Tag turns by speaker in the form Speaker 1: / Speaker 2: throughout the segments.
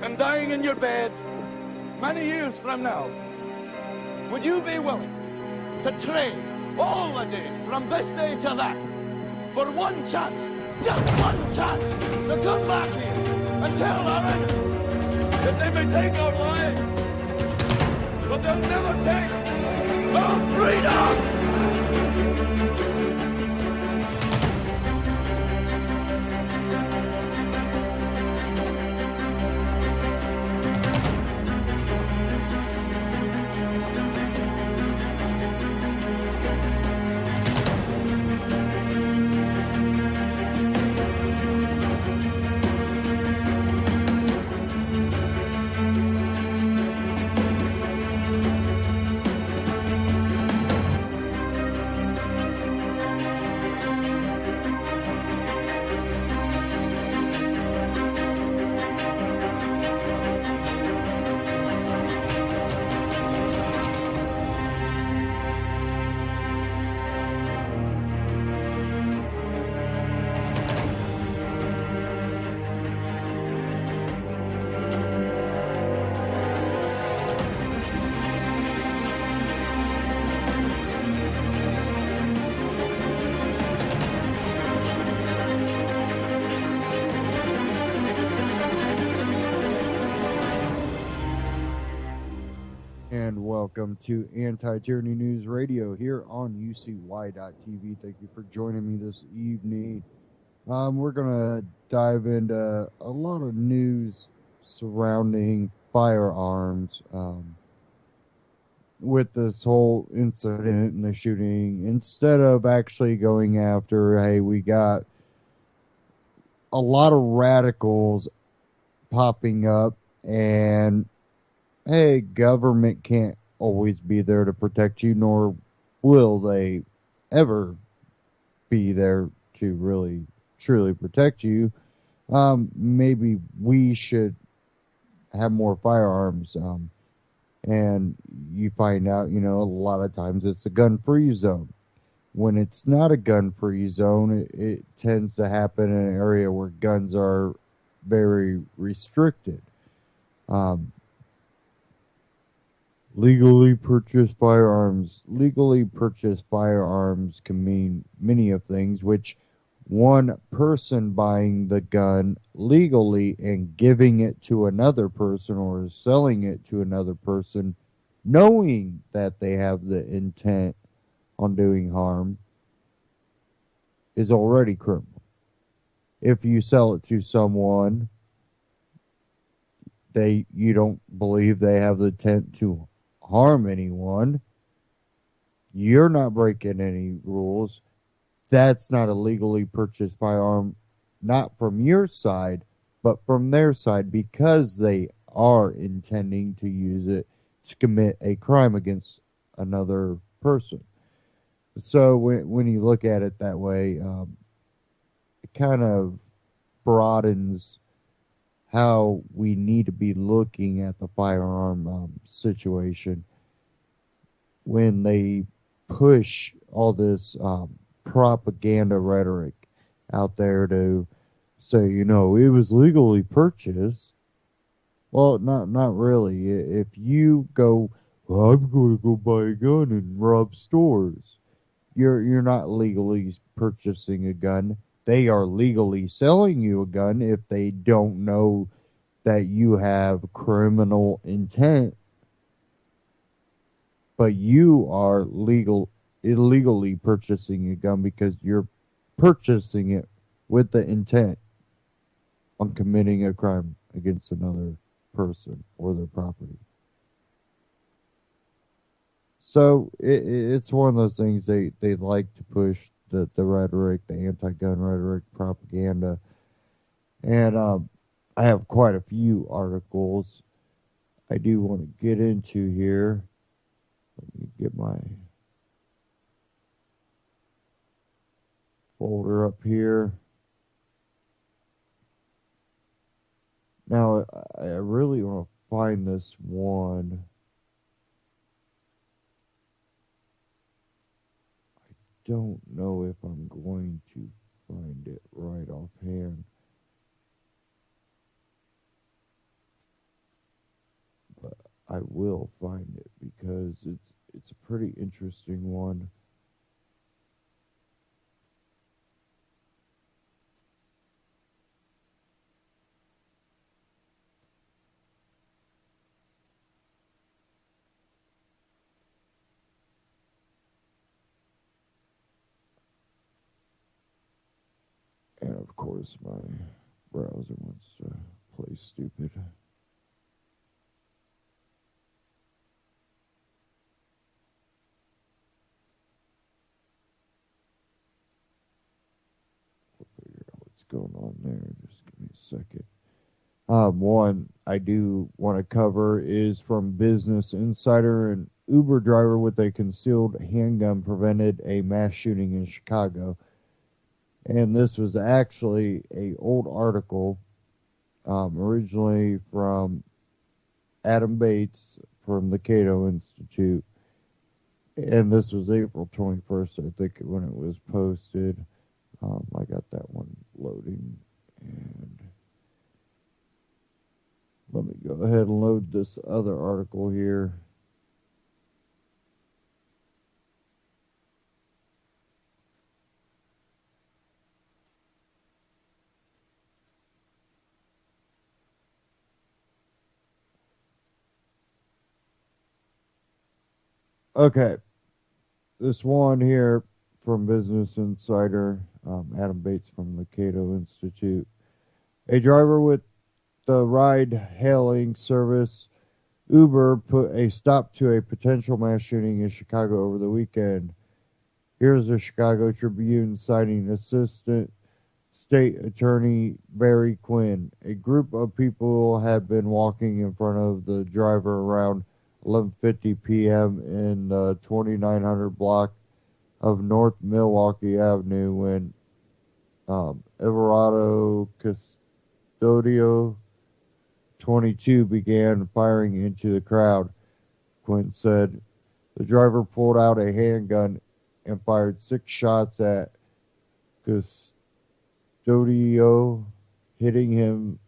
Speaker 1: and dying in your beds many years from now, would you be willing to trade all the days from this day to that for one chance, just one chance, to come back here and tell our enemies that they may take our lives, but they'll never take our freedom?
Speaker 2: And welcome to Anti-Tyranny News Radio here on UCY.TV. Thank you for joining me this evening. We're going to dive into a lot of news surrounding firearms with this whole incident and the shooting. Instead of actually going after, hey, we got a lot of radicals popping up, and hey, government can't always be there to protect you, nor will they ever be there to really, truly protect you. Maybe we should have more firearms. And you find out, a lot of times it's a gun-free zone. When it's not a gun-free zone, it tends to happen in an area where guns are very restricted. Legally purchased firearms. Legally purchased firearms can mean many of things, which one person buying the gun legally and giving it to another person or selling it to another person, knowing that they have the intent on doing harm, is already criminal. If you sell it to someone, you don't believe they have the intent to harm anyone, you're not breaking any rules. That's not a legally purchased firearm, not from your side, but from their side, because they are intending to use it to commit a crime against another person. So when you look at it that way, it kind of broadens how we need to be looking at the firearm situation when they push all this propaganda rhetoric out there to say, it was legally purchased. Well, not really. If you go, well, I'm going to go buy a gun and rob stores, you're not legally purchasing a gun. They are legally selling you a gun if they don't know that you have criminal intent, but you are illegally purchasing a gun because you're purchasing it with the intent on committing a crime against another person or their property. So it's one of those things they like to push, the rhetoric, the anti-gun rhetoric, propaganda. And I have quite a few articles I do want to get into here. Let me get my folder up here. Now, I really want to find this one. I don't know if I'm going to find it right offhand. I will find it because it's a pretty interesting one. And of course, my browser wants to play stupid. We'll figure out what's going on there. Just give me a second. One I do want to cover is from Business Insider. An Uber driver with a concealed handgun prevented a mass shooting in Chicago. And this was actually a old article, originally from Adam Bates from the Cato Institute. And this was April 21st, I think, when it was posted. I got that one loading. And let me go ahead and load this other article here. Okay, this one here from Business Insider, Adam Bates from the Cato Institute. A driver with the ride hailing service Uber put a stop to a potential mass shooting in Chicago over the weekend. Here's the Chicago Tribune citing Assistant State Attorney Barry Quinn. A group of people had been walking in front of the driver around 11:50 p.m. in the 2900 block of North Milwaukee Avenue when Everardo Custodio 22 began firing into the crowd. Quinn said the driver pulled out a handgun and fired 6 shots at Custodio, hitting him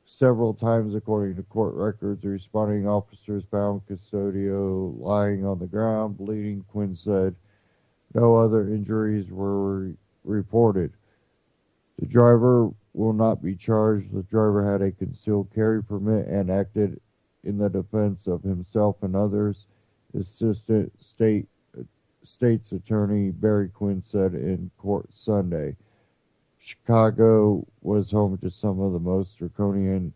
Speaker 2: several times, according to court records. Responding officers found Custodio lying on the ground, bleeding. Quinn said no other injuries were reported. The driver will not be charged. The driver had a concealed carry permit and acted in the defense of himself and others. Assistant State's Attorney Barry Quinn said in court Sunday. Chicago was home to some of the most draconian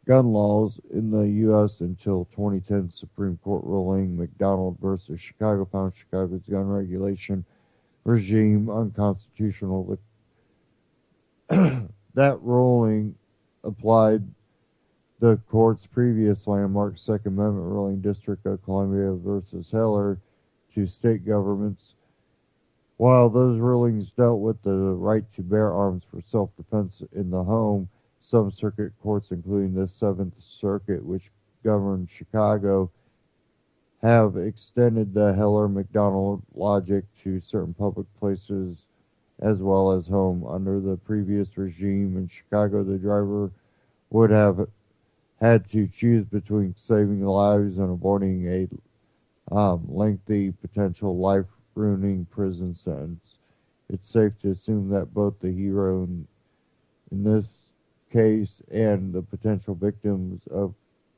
Speaker 2: gun laws in the U.S. until 2010 Supreme Court ruling McDonald versus Chicago found Chicago's gun regulation regime unconstitutional. That ruling applied the court's previous landmark Second Amendment ruling, District of Columbia versus Heller, to state governments. While those rulings dealt with the right to bear arms for self-defense in the home, some circuit courts, including the Seventh Circuit, which governed Chicago, have extended the Heller-McDonald logic to certain public places as well as home. Under the previous regime in Chicago, the driver would have had to choose between saving lives and avoiding a lengthy, potential life-ruining prison sentence. It's safe to assume that both the hero in this case and the potential victims of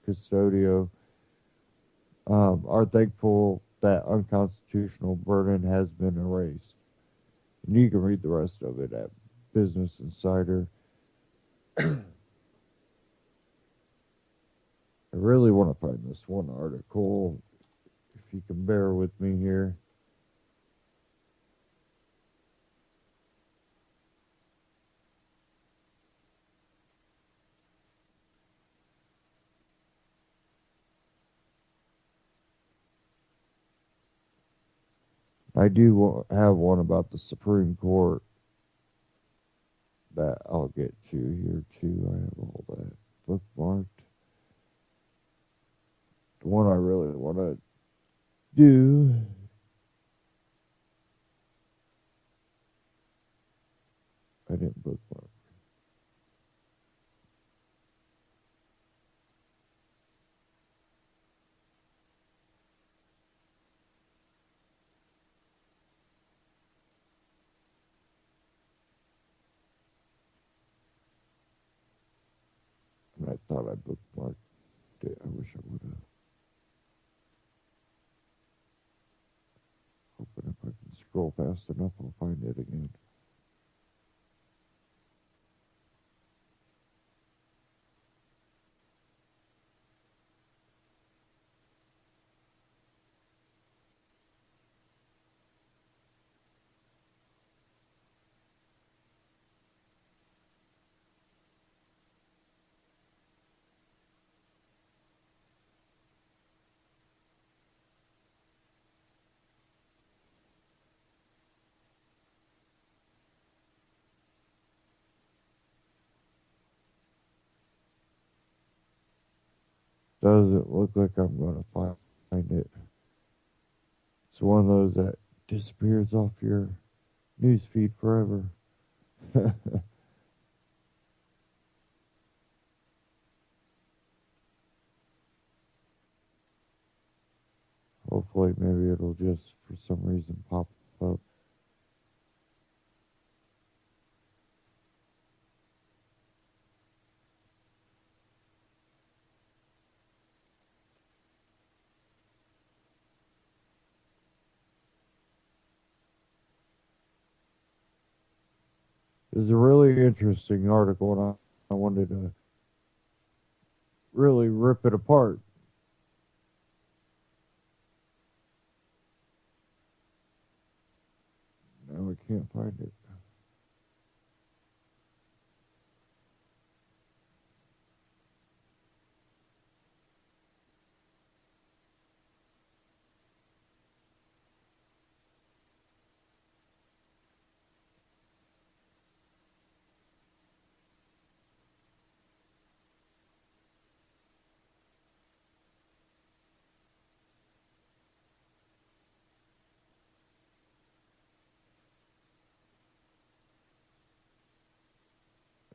Speaker 2: Custodio are thankful that unconstitutional burden has been erased. And you can read the rest of it at Business Insider. I really want to find this one article, if you can bear with me here. I do have one about the Supreme Court that I'll get to here too. I have all that bookmarked. The one I really want to do I didn't bookmark. thought I bookmarked it. I wish I would have. Hoping if I can scroll fast enough, I'll find it again. Doesn't look like I'm going to find it. It's one of those that disappears off your news feed forever. Hopefully, maybe it'll just, for some reason, pop up. It's a really interesting article, and I wanted to really rip it apart. Now I can't find it.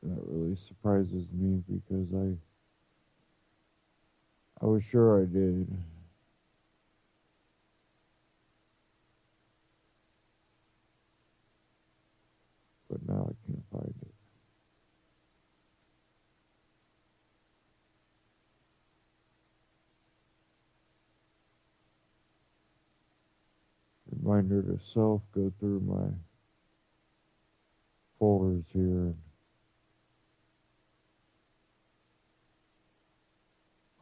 Speaker 2: That really surprises me because I was sure I did. But now I can't find it. Reminder to self, go through my folders here and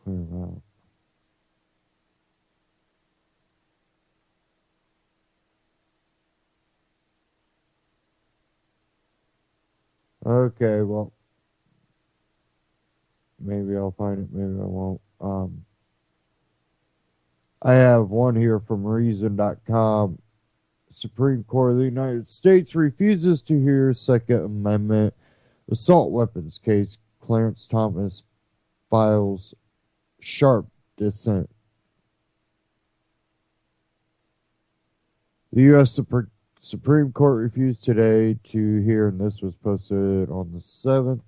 Speaker 2: clear them out. Okay, well, maybe I'll find it, maybe I won't. I have one here from Reason.com. Supreme Court of the United States refuses to hear Second Amendment assault weapons case. Clarence Thomas files sharp dissent. The U.S. Supreme Court refused today to hear, and this was posted on the 7th,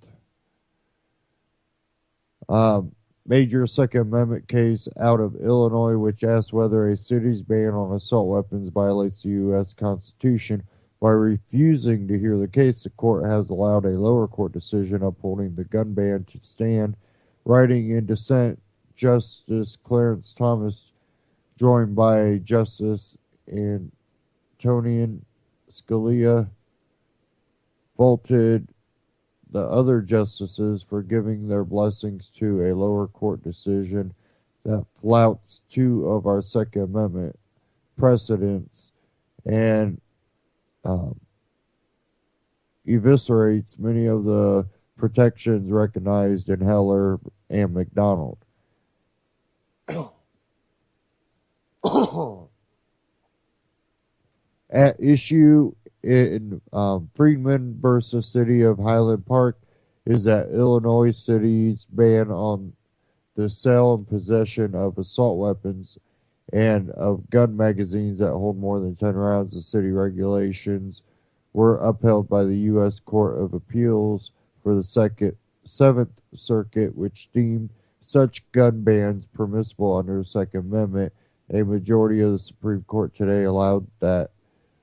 Speaker 2: major Second Amendment case out of Illinois, which asks whether a city's ban on assault weapons violates the U.S. Constitution. By refusing to hear the case, the court has allowed a lower court decision upholding the gun ban to stand. Writing in dissent, Justice Clarence Thomas, joined by Justice Antonin Scalia, faulted the other justices for giving their blessings to a lower court decision that flouts two of our Second Amendment precedents and eviscerates many of the protections recognized in Heller and McDonald. At issue in Friedman versus City of Highland Park is that Illinois city's ban on the sale and possession of assault weapons and of gun magazines that hold more than 10 rounds of city regulations were upheld by the U.S. Court of Appeals for the Seventh Circuit, which deemed such gun bans permissible under the Second Amendment. A majority of the Supreme Court today allowed that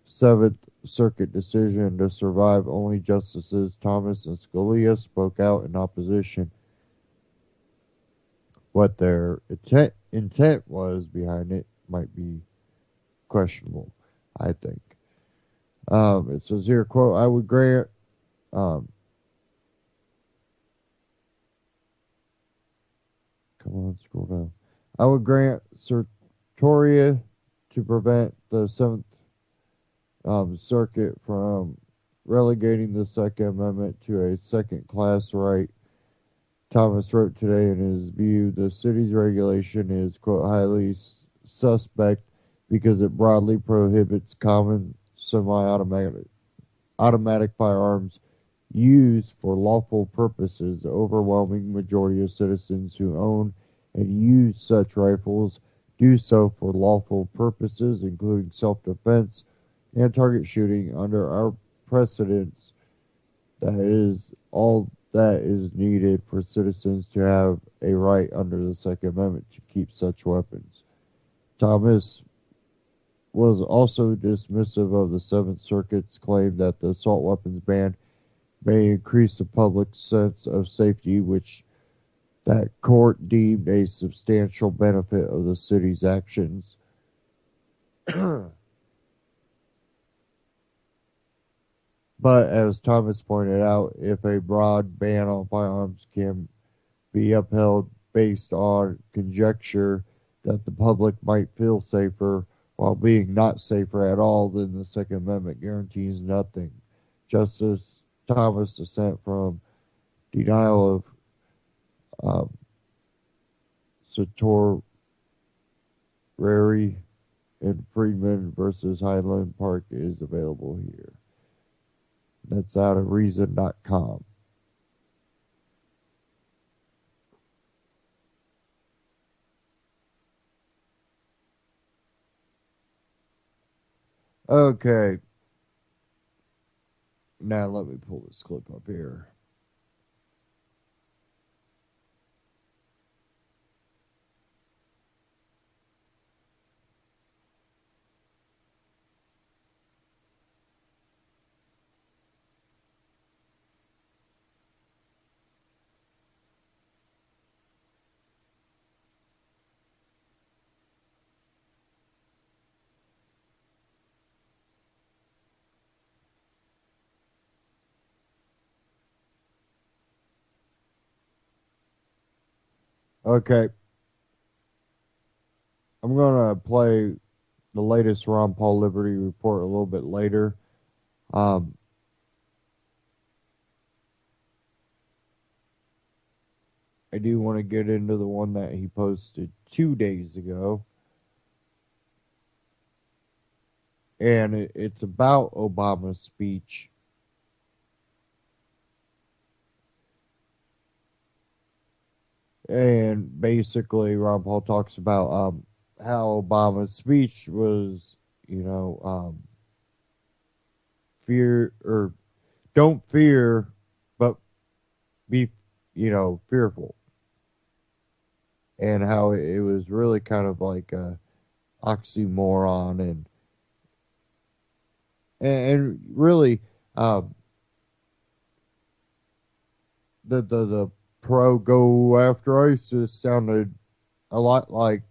Speaker 2: Seventh Circuit decision to survive. Only Justices Thomas and Scalia spoke out in opposition. what their intent was behind it might be questionable, I think. It says here, quote, I would grant, um, come on, scroll down. I would grant certoria to prevent the Seventh Circuit from relegating the Second Amendment to a second class right. Thomas wrote today in his view the city's regulation is, quote, highly suspect because it broadly prohibits common semi automatic firearms used for lawful purposes. The overwhelming majority of citizens who own and use such rifles do so for lawful purposes, including self defense and target shooting. Under our precedents, that is all that is needed for citizens to have a right under the Second Amendment to keep such weapons. Thomas was also dismissive of the Seventh Circuit's claim that the assault weapons ban may increase the public's sense of safety, which that court deemed a substantial benefit of the city's actions. But as Thomas pointed out, if a broad ban on firearms can be upheld based on conjecture that the public might feel safer while being not safer at all, then the Second Amendment guarantees nothing. Justice Thomas' dissent from denial of Satorari and Friedman versus Highland Park is available here. That's out of reason.com. Okay. Now let me pull this clip up here. Okay. I'm going to play the latest Ron Paul Liberty report a little bit later. Um, I do want to get into the one that he posted 2 days ago. And it's about Obama's speech. And basically, Ron Paul talks about how Obama's speech was, fear or don't fear, but be, fearful. And how it was really kind of like a oxymoron and really the pro go after ISIS sounded a lot like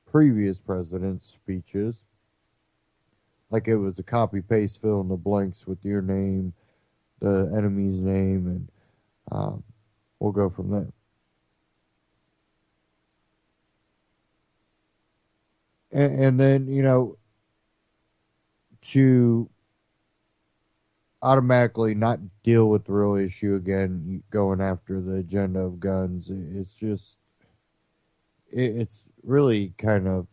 Speaker 2: previous presidents' speeches. Like it was a copy paste, fill in the blanks with your name, the enemy's name, and we'll go from there. And then, to automatically not deal with the real issue again, going after the agenda of guns, it's just, it's really kind of,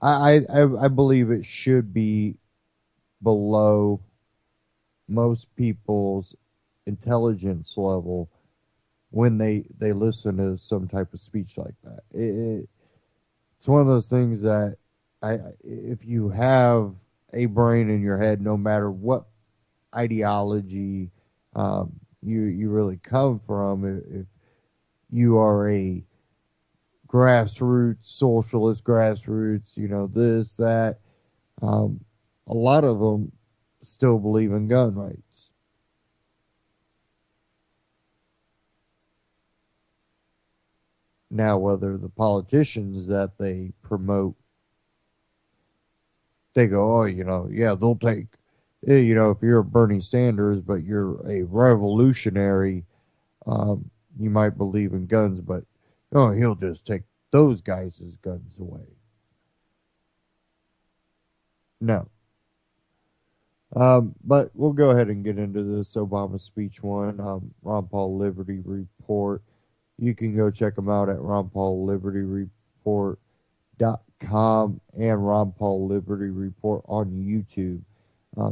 Speaker 2: I believe it should be below most people's intelligence level when they listen to some type of speech like that. It's one of those things that if you have a brain in your head, no matter what ideology you really come from, if you are a grassroots socialist, grassroots, this, that, a lot of them still believe in gun rights. Now, whether the politicians that they promote, they go, oh, yeah, they'll take, if you're a Bernie Sanders, but you're a revolutionary, you might believe in guns, but oh, he'll just take those guys' guns away. No. But we'll go ahead and get into this Obama speech one. Ron Paul Liberty Report. You can go check them out at ronpaullibertyreport.com and Ron Paul Liberty Report on YouTube.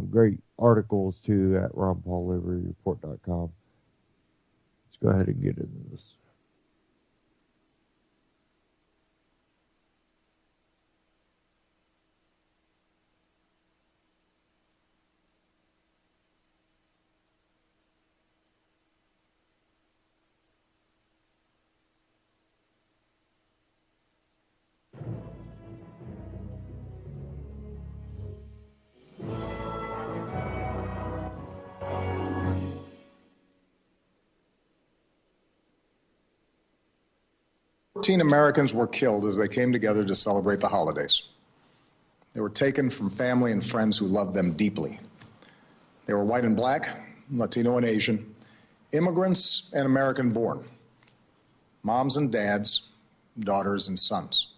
Speaker 2: Great articles too at ronpaullibertyreport.com. Let's go ahead and get into this.
Speaker 3: Americans were killed as they came together to celebrate the holidays. They were taken from family and friends who loved them deeply. They were white and black, Latino and Asian, immigrants and American-born, moms and dads, daughters and sons.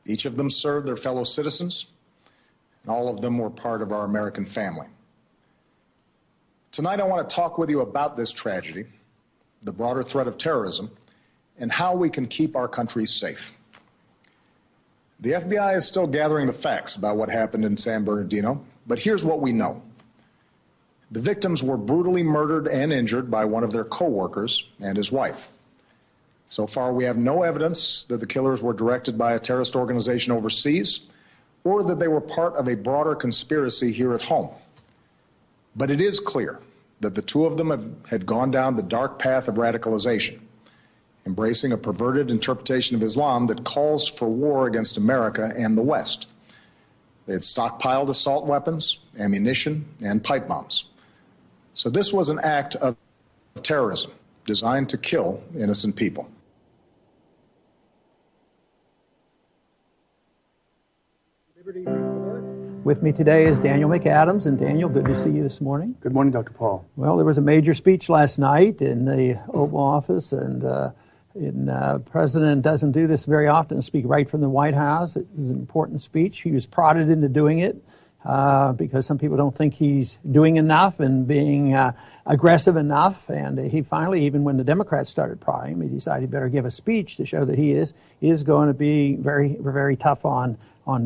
Speaker 3: Each of them served their fellow citizens, and all of them were part of our American family. Tonight I want to talk with you about this tragedy, the broader threat of terrorism, and how we can keep our country safe. The FBI is still gathering the facts about what happened in San Bernardino, but here's what we know. The victims were brutally murdered and injured by one of their co-workers and his wife. So far, we have no evidence that the killers were directed by a terrorist organization overseas or that they were part of a broader conspiracy here at home. But it is clear that the two of them had gone down the dark path of radicalization, embracing a perverted interpretation of Islam that calls for war against America and the West. They had stockpiled assault weapons, ammunition, and pipe bombs. So this was an act of terrorism designed to kill innocent people.
Speaker 4: With me today is Daniel McAdams. And Daniel, good to see you this morning.
Speaker 5: Good morning, Dr. Paul.
Speaker 4: Well, there was a major speech last night in the Oval Office, and the president doesn't do this very often, speak right from the White House. It was an important speech. He was prodded into doing it because some people don't think he's doing enough and being aggressive enough. And he finally, even when the Democrats started prodding him, he decided he better give a speech to show that he is going to be very, very tough on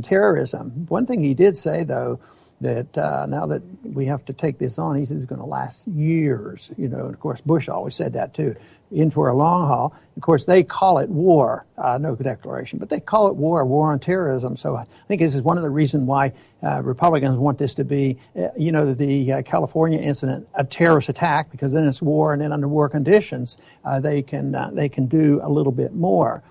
Speaker 4: terrorism. One thing he did say, though, that now that we have to take this on, he says it's going to last years. And of course, Bush always said that, too, in for a long haul. Of course, they call it war, no declaration, but they call it war on terrorism. So I think this is one of the reasons why Republicans want this to be, the California incident, a terrorist attack, because then it's war, and then under war conditions, they can do a little bit more.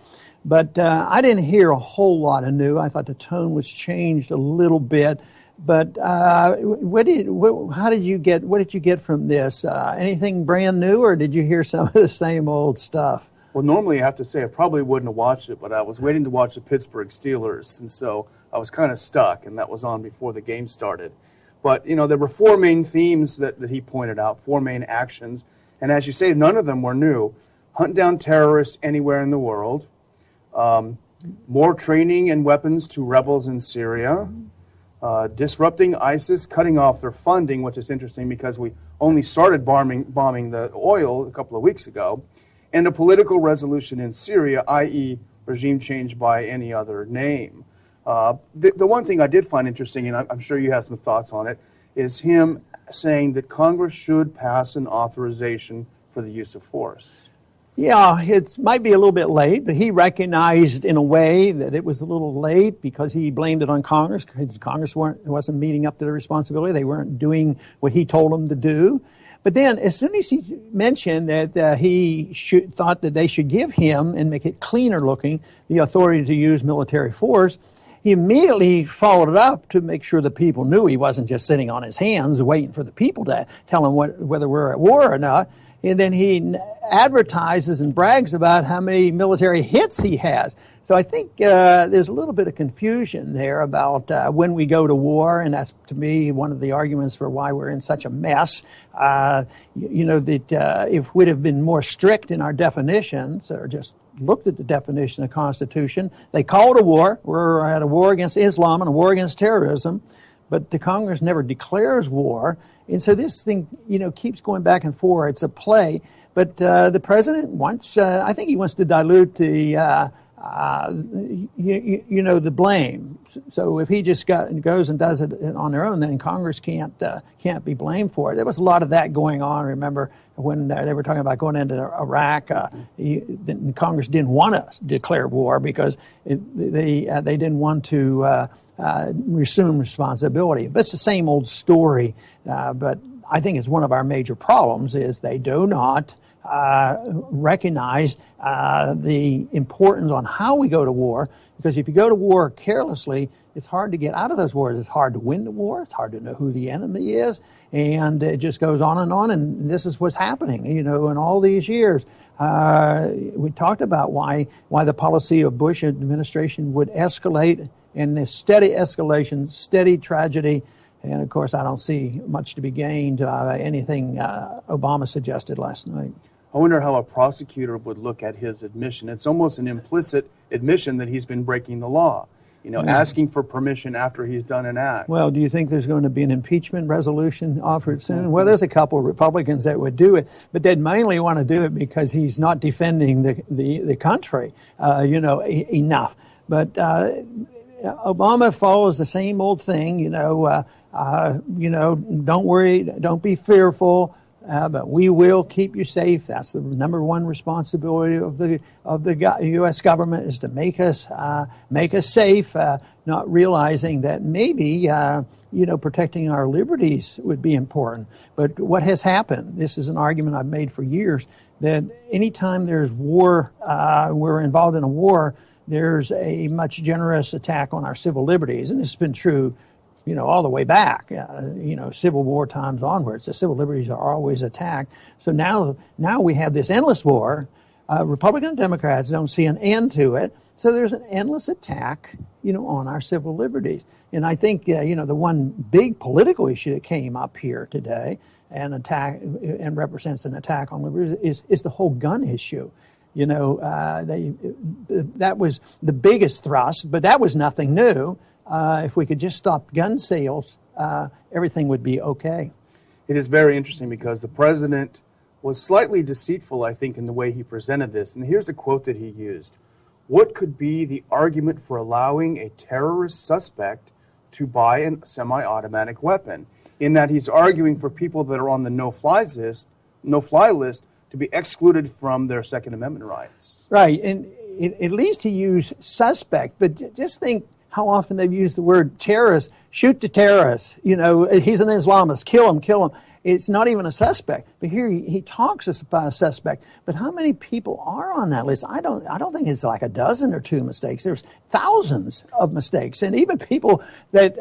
Speaker 4: But I didn't hear a whole lot of new. I thought the tone was changed a little bit. But what did you get from this? Anything brand new, or did you hear some of the same old stuff?
Speaker 5: Well, normally I have to say I probably wouldn't have watched it, but I was waiting to watch the Pittsburgh Steelers, and so I was kind of stuck, and that was on before the game started. But, there were four main themes that he pointed out, four main actions, and as you say, none of them were new. Hunt down terrorists anywhere in the world, more training and weapons to rebels in Syria, disrupting ISIS, cutting off their funding, which is interesting because we only started bombing the oil a couple of weeks ago, and a political resolution in Syria, i.e. regime change by any other name. The one thing I did find interesting, and I'm sure you have some thoughts on it, is him saying that Congress should pass an authorization for the use of force.
Speaker 4: Yeah, it might be a little bit late, but he recognized in a way that it was a little late because he blamed it on Congress, because Congress wasn't meeting up to the responsibility. They weren't doing what he told them to do. But then as soon as he mentioned that he thought that they should give him, and make it cleaner looking, the authority to use military force, he immediately followed it up to make sure the people knew he wasn't just sitting on his hands waiting for the people to tell him whether we're at war or not. and then he advertises and brags about how many military hits he has. So I think there's a little bit of confusion there about when we go to war, and that's, to me, one of the arguments for why we're in such a mess. That if we'd have been more strict in our definitions, or just looked at the definition of the Constitution, they call it a war. We're at a war against Islam and a war against terrorism, but the Congress never declares war. And so this thing, keeps going back and forth. It's a play. But the president wants, I think he wants to dilute the the blame. So if he just goes and does it on their own, then Congress can't be blamed for it. There was a lot of that going on. Remember when they were talking about going into Iraq, Congress didn't want to declare war because they didn't want to resume responsibility. But it's the same old story. But I think it's one of our major problems is they do not recognize the importance on how we go to war, because if you go to war carelessly, it's hard to get out of those wars. It's hard to win the war. It's hard to know who the enemy is, and it just goes on, and this is what's happening, in all these years. We talked about why the policy of Bush administration would escalate, and this steady escalation, steady tragedy. And, of course, I don't see much to be gained anything Obama suggested last night.
Speaker 5: I wonder how a prosecutor would look at his admission. It's almost an implicit admission that he's been breaking the law, asking for permission after he's done an act.
Speaker 4: Well, do you think there's going to be an impeachment resolution offered soon? Well, there's a couple of Republicans that would do it, but they'd mainly want to do it because he's not defending the country, enough. But Obama follows the same old thing, don't worry, don't be fearful, but we will keep you safe. That's the number one responsibility of the U.S. government, is to make us safe. Not realizing that maybe protecting our liberties would be important. But what has happened? This is an argument I've made for years, that anytime there's war, we're involved in a war, there's a much generous attack on our civil liberties, and it's been true, all the way back, Civil War times onwards. The civil liberties are always attacked. So now we have this endless war. Republican and Democrats don't see an end to it. So there's an endless attack, on our civil liberties. And I think, the one big political issue that came up here today and represents an attack on liberties is the whole gun issue. That was the biggest thrust, but that was nothing new. If we could just stop gun sales, everything would be okay.
Speaker 5: It is very interesting because the president was slightly deceitful, I think, in the way he presented this. And here's the quote that he used. What could be the argument for allowing a terrorist suspect to buy a semi-automatic weapon? In that he's arguing for people that are on the no-fly list to be excluded from their Second Amendment rights.
Speaker 4: Right, and at least he used suspect, but just think how often they've used the word terrorist. Shoot the terrorist. He's an Islamist. Kill him. It's not even a suspect. But here he talks about a suspect. But how many people are on that list? I don't think it's like a dozen or two mistakes. There's thousands of mistakes. And even people that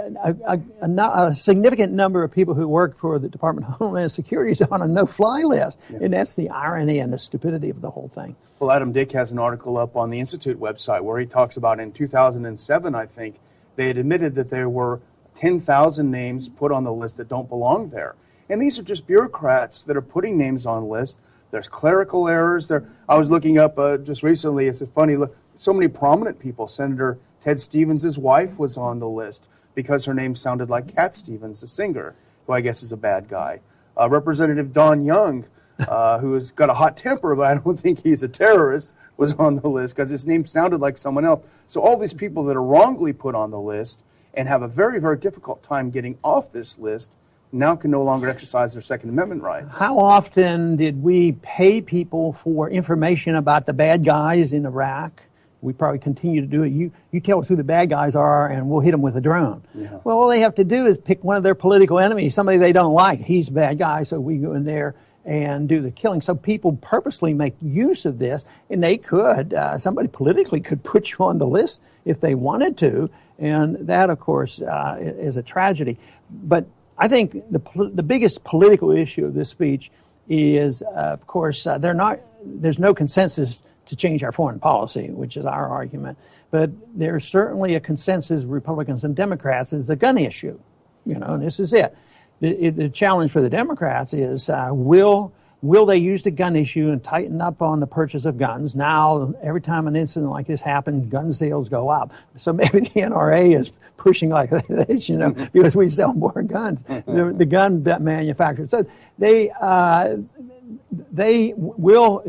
Speaker 4: a significant number of people who work for the Department of Homeland Security is on a no-fly list. Yeah. And that's the irony and the stupidity of the whole thing.
Speaker 5: Well, Adam Dick has an article up on the Institute website where he talks about in 2007, I think, they had admitted that there were 10,000 names put on the list that don't belong there. And these are just bureaucrats that are putting names on lists. There's clerical errors. I was looking up just recently. It's a funny look. So many prominent people. Senator Ted Stevens' wife was on the list because her name sounded like Cat Stevens, the singer, who I guess is a bad guy. Representative Don Young, who has got a hot temper, but I don't think he's a terrorist, was on the list because his name sounded like someone else. So all these people that are wrongly put on the list and have a very, very difficult time getting off this list now can no longer exercise their Second Amendment rights.
Speaker 4: How often did we pay people for information about the bad guys in Iraq? We probably continue to do it. You tell us who the bad guys are, and we'll hit them with a drone. Yeah. Well, all they have to do is pick one of their political enemies, somebody they don't like. He's a bad guy, so we go in there and do the killing. So people purposely make use of this, and they could, somebody politically could put you on the list if they wanted to, and that, of course, is a tragedy. But I think the biggest political issue of this speech is, of course, there's no consensus to change our foreign policy, which is our argument. But there's certainly a consensus, Republicans and Democrats, is the gun issue. And this is it. The challenge for the Democrats is will they use the gun issue and tighten up on the purchase of guns? Now, every time an incident like this happens, gun sales go up. So maybe the NRA is pushing like this, because we sell more guns. The gun manufacturers. So they will,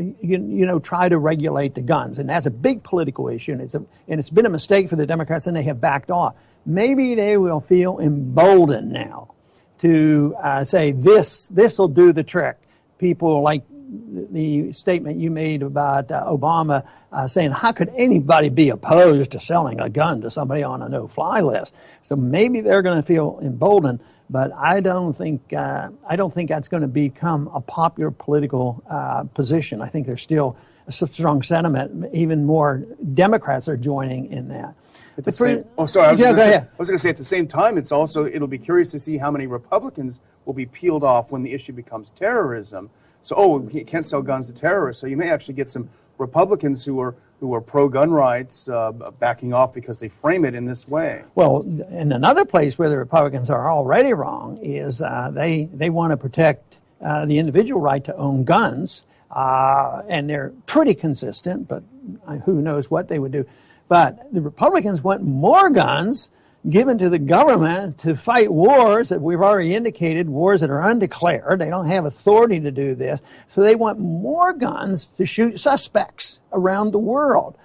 Speaker 4: try to regulate the guns, and that's a big political issue, and it's been a mistake for the Democrats, and they have backed off. Maybe they will feel emboldened now to say this will do the trick. People like the statement you made about Obama saying, how could anybody be opposed to selling a gun to somebody on a no-fly list? So maybe they're going to feel emboldened, but I don't think that's going to become a popular political position. I think there's still a strong sentiment. Even more Democrats are joining in that.
Speaker 5: I was going to say at the same time, it'll be curious to see how many Republicans will be peeled off when the issue becomes terrorism. So, he can't sell guns to terrorists. So you may actually get some Republicans who are pro-gun rights backing off because they frame it in this way.
Speaker 4: Well, and another place where the Republicans are already wrong is they want to protect the individual right to own guns, and they're pretty consistent, but who knows what they would do. But the Republicans want more guns given to the government to fight wars that we've already indicated, wars that are undeclared. They don't have authority to do this. So they want more guns to shoot suspects around the world.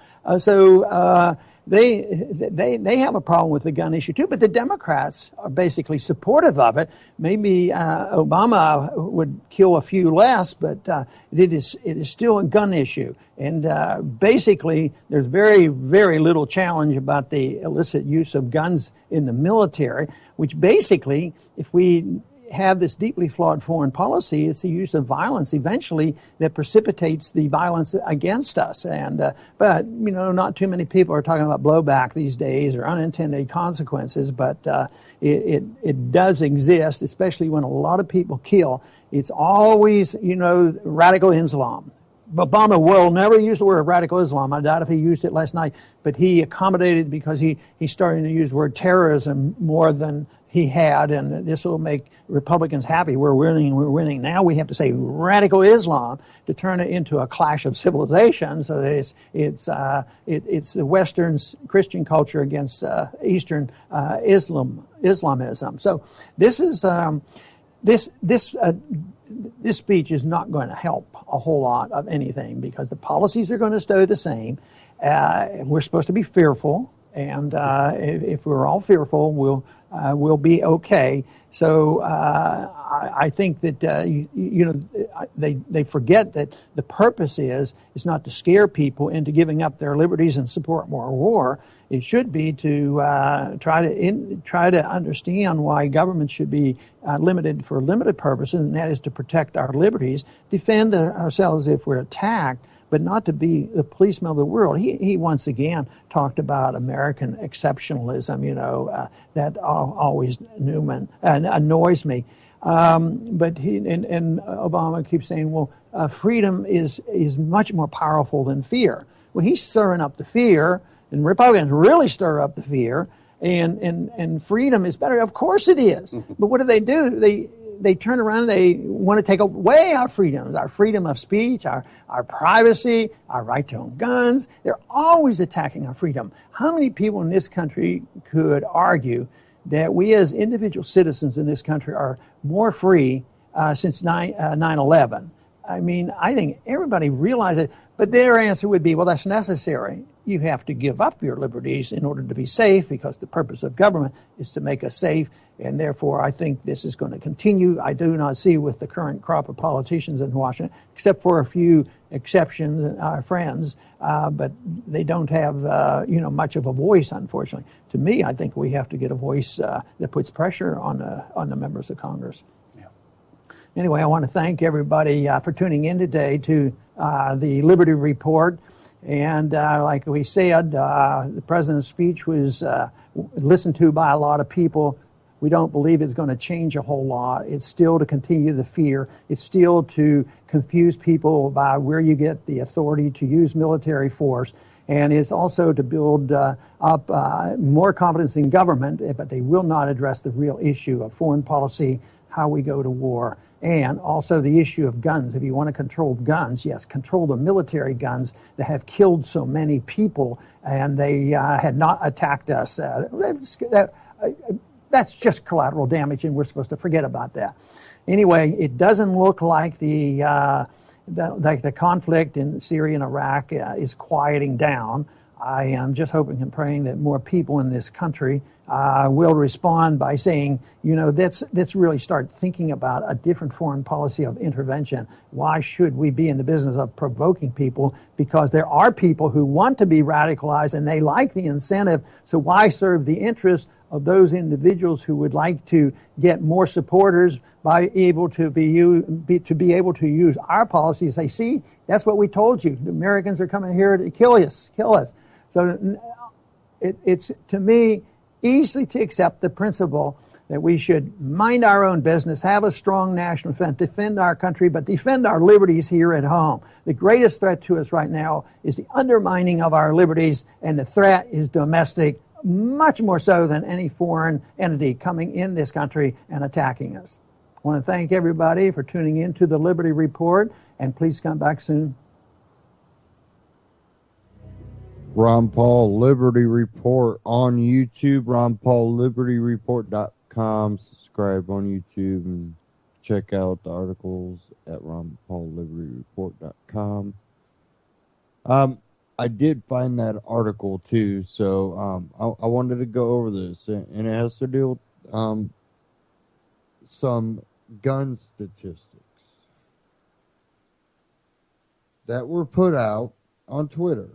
Speaker 4: They have a problem with the gun issue too, but the Democrats are basically supportive of it. Maybe Obama would kill a few less, but it is still a gun issue. And basically, there's very, very little challenge about the illicit use of guns in the military, which basically, if we have this deeply flawed foreign policy, it's the use of violence eventually that precipitates the violence against us. And but not too many people are talking about blowback these days or unintended consequences, but it does exist, especially when a lot of people kill. It's always radical Islam. Obama will never use the word radical Islam. I doubt if he used it last night, but he accommodated because he's starting to use the word terrorism more than he had, and this will make Republicans happy. We're winning. Now we have to say radical Islam to turn it into a clash of civilization, so that it's the Western Christian culture against Eastern Islamism. So this is this speech is not going to help a whole lot of anything because the policies are going to stay the same. We're supposed to be fearful, and if we're all fearful, we'll be okay. So I think that they forget that the purpose is not to scare people into giving up their liberties and support more war. It should be to try to understand why government should be limited for limited purposes, and that is to protect our liberties, defend ourselves if we're attacked, but not to be the policeman of the world. He once again talked about American exceptionalism. That always annoys me. But and Obama keeps saying, well, freedom is much more powerful than fear. Well, he's stirring up the fear, and Republicans really stir up the fear, and freedom is better. Of course it is. But what do? They turn around and they want to take away our freedoms, our freedom of speech, our privacy, our right to own guns. They're always attacking our freedom. How many people in this country could argue that we as individual citizens in this country are more free since 9/11? I mean, I think everybody realizes it, but their answer would be, well, that's necessary. You have to give up your liberties in order to be safe because the purpose of government is to make us safe, and therefore I think this is going to continue. I do not see with the current crop of politicians in Washington, except for a few exceptions, our friends, but they don't have much of a voice, unfortunately. To me, I think we have to get a voice that puts pressure on the members of Congress. Anyway, I want to thank everybody for tuning in today to the Liberty Report. And like we said, the president's speech was listened to by a lot of people We don't believe it's going to change a whole lot. It's still to continue the fear. It's still to confuse people about where you get the authority to use military force. And it's also to build up more confidence in government, but they will not address the real issue of foreign policy, how we go to war, and also the issue of guns. If you want to control guns, yes, control the military guns that have killed so many people, and they had not attacked us. That's just collateral damage, and we're supposed to forget about that. Anyway, it doesn't look like the conflict in Syria and Iraq is quieting down. I am just hoping and praying that more people in this country will respond by saying, let's really start thinking about a different foreign policy of intervention. Why should we be in the business of provoking people? Because there are people who want to be radicalized and they like the incentive. So why serve the interests of those individuals who would like to get more supporters by able to be able to use our policies? Say, see, that's what we told you. The Americans are coming here to kill us. So it's, to me, easy to accept the principle that we should mind our own business, have a strong national defense, defend our country, but defend our liberties here at home. The greatest threat to us right now is the undermining of our liberties, and the threat is domestic, much more so than any foreign entity coming in this country and attacking us. I want to thank everybody for tuning in to the Liberty Report, and please come back soon.
Speaker 2: Ron Paul Liberty Report on YouTube, ronpaullibertyreport.com. Subscribe on YouTube and check out the articles at ronpaullibertyreport.com. I did find that article too, so I wanted to go over this, and it has to do with some gun statistics that were put out on Twitter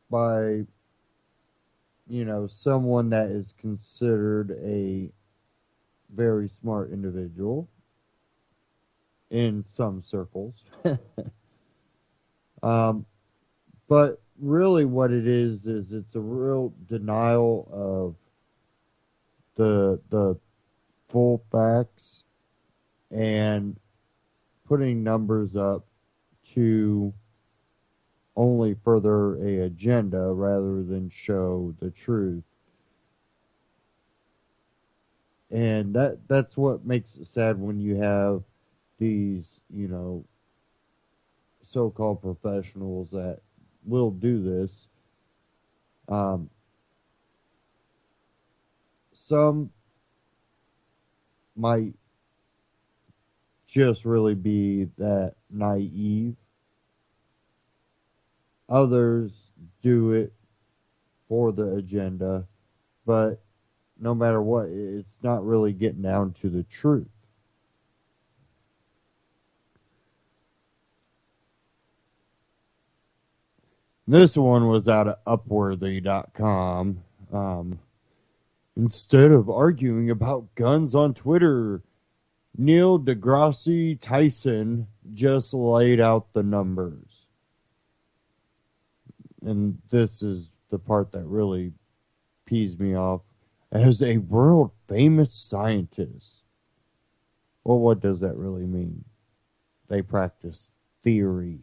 Speaker 2: by, someone that is considered a very smart individual in some circles. But really what it is it's a real denial of the full facts and putting numbers up to only further a agenda rather than show the truth. And that's what makes it sad when you have these, so-called professionals that will do this. Some might just really be that naive. Others do it for the agenda, but no matter what, it's not really getting down to the truth. This one was out of Upworthy.com. Instead of arguing about guns on Twitter, Neil deGrasse Tyson just laid out the numbers. And this is the part that really pees me off. As a world famous scientist. Well, what does that really mean? They practice theory.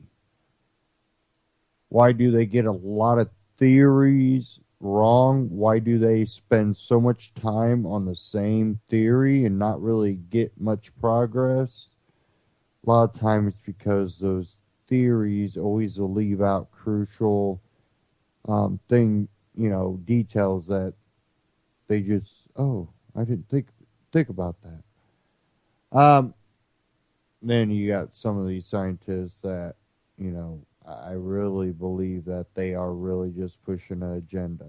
Speaker 2: Why do they get a lot of theories wrong? Why do they spend so much time on the same theory and not really get much progress? A lot of times it's because those theories always leave out crucial details that they just, I didn't think about that. Then you got some of these scientists that, I really believe that they are really just pushing an agenda.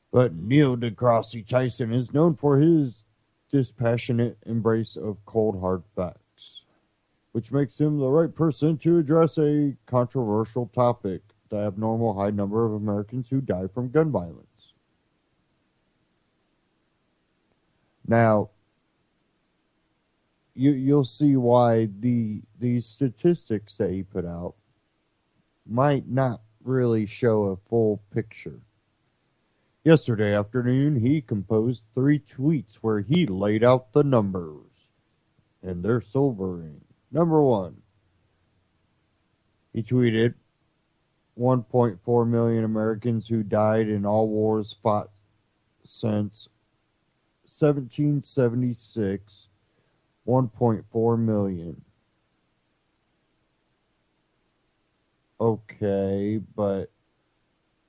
Speaker 2: But Neil deGrasse Tyson is known for his dispassionate embrace of cold hard facts, which makes him the right person to address a controversial topic, the abnormal high number of Americans who die from gun violence. Now, you'll see why these statistics that he put out might not really show a full picture. Yesterday afternoon, he composed 3 tweets where he laid out the numbers, and they're sobering. Number 1, he tweeted 1.4 million Americans who died in all wars fought since 1776. 1.4 million. Okay, but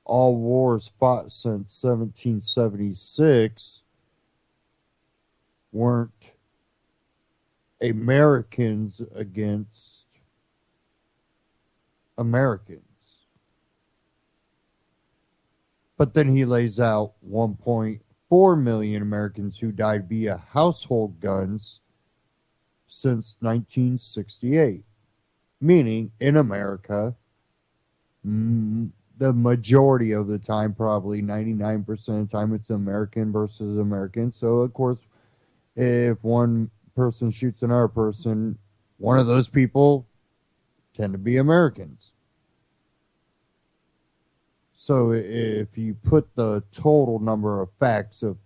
Speaker 2: all wars fought since 1776 weren't Americans against Americans. But then he lays out 1.4 million Americans who died via household guns since 1968. Meaning, in America, the majority of the time, probably 99% of the time, it's American versus American. So, of course, if one person shoots another person, one of those people tend to be Americans. So if you put the total number of facts of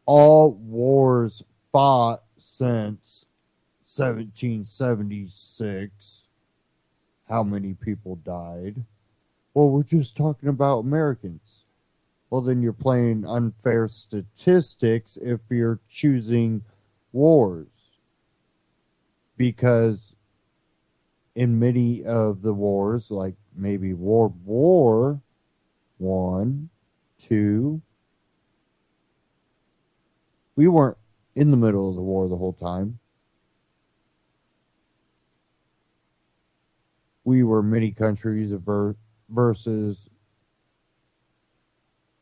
Speaker 2: all wars fought since 1776, how many people died? Well, we're just talking about Americans. Well, then you're playing unfair statistics if you're choosing wars. Because in many of the wars, like maybe World War I, II, we weren't in the middle of the war the whole time. We were many countries versus,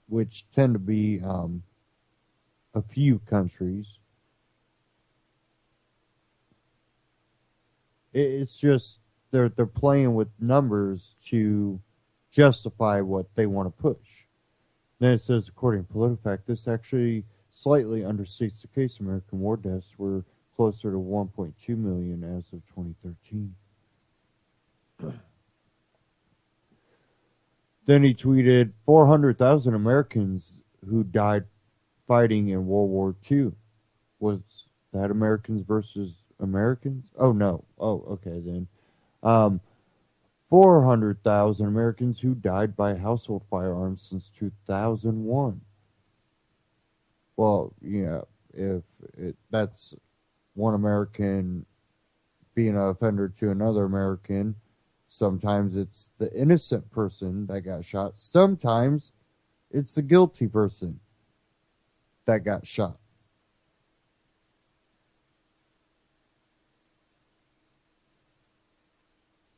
Speaker 2: which tend to be a few countries. It's just they're playing with numbers to justify what they want to push. Then it says, according to PolitiFact, this actually slightly understates the case. American war deaths were closer to 1.2 million as of 2013. Then he tweeted 400,000 Americans who died fighting in World War II. Was that Americans versus Americans? Oh, no. Oh, okay, then. 400,000 Americans who died by household firearms since 2001. Well, yeah, if that's one American being an offender to another American, sometimes it's the innocent person that got shot. Sometimes it's the guilty person that got shot.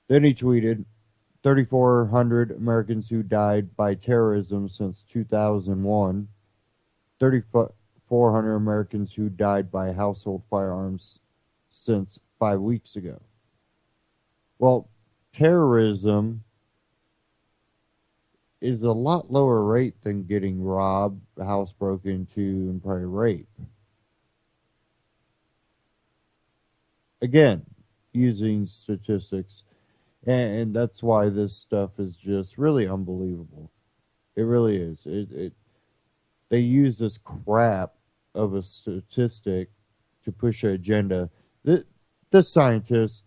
Speaker 2: Then he tweeted 3,400 Americans who died by terrorism since 2001. 3,400 Americans who died by household firearms since 5 weeks ago. Well, terrorism is a lot lower rate than getting robbed, house broken into, and probably rape. Again, using statistics, and that's why this stuff is just really unbelievable. It really is. They use this crap of a statistic to push an agenda. The scientists,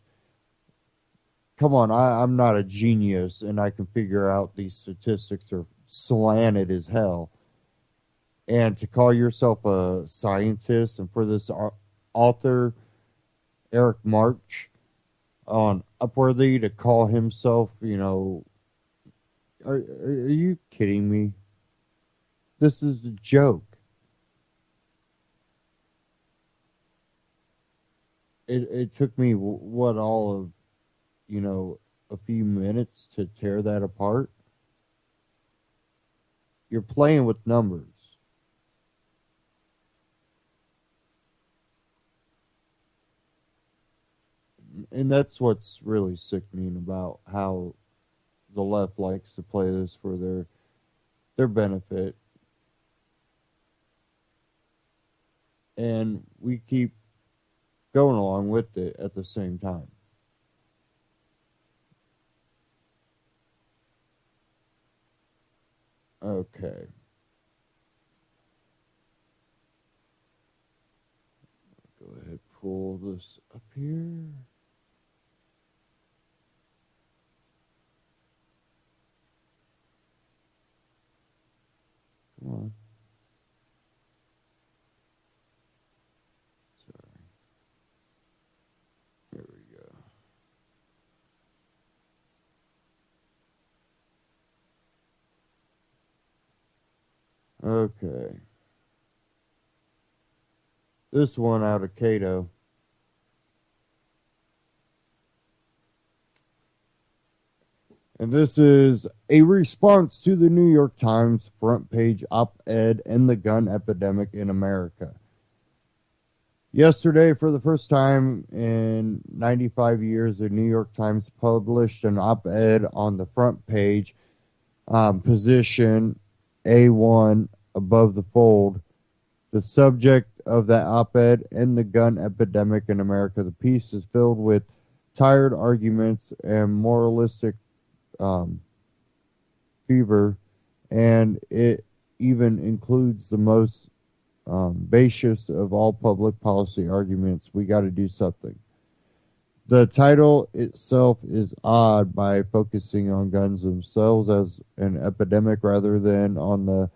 Speaker 2: come on, I'm not a genius, and I can figure out these statistics are slanted as hell. And to call yourself a scientist, and for this author, Eric March, on Upworthy to call himself, are you kidding me? This is a joke. It took me, all of, a few minutes to tear that apart. You're playing with numbers. And that's what's really sickening about how the left likes to play this for their benefit. And we keep going along with it at the same time. Okay. pull this up here. Come on. Sorry. Here we go. Okay. This one out of Cato. And this is a response to the New York Times front page op-ed and the gun epidemic in America. Yesterday, for the first time in 95 years, the New York Times published an op-ed on the front page, position A1 above the fold. The subject of that op-ed and the gun epidemic in America. The piece is filled with tired arguments and moralistic fever, and it even includes the most basis of all public policy arguments. We got to do something. The title itself is odd by focusing on guns themselves as an epidemic rather than on the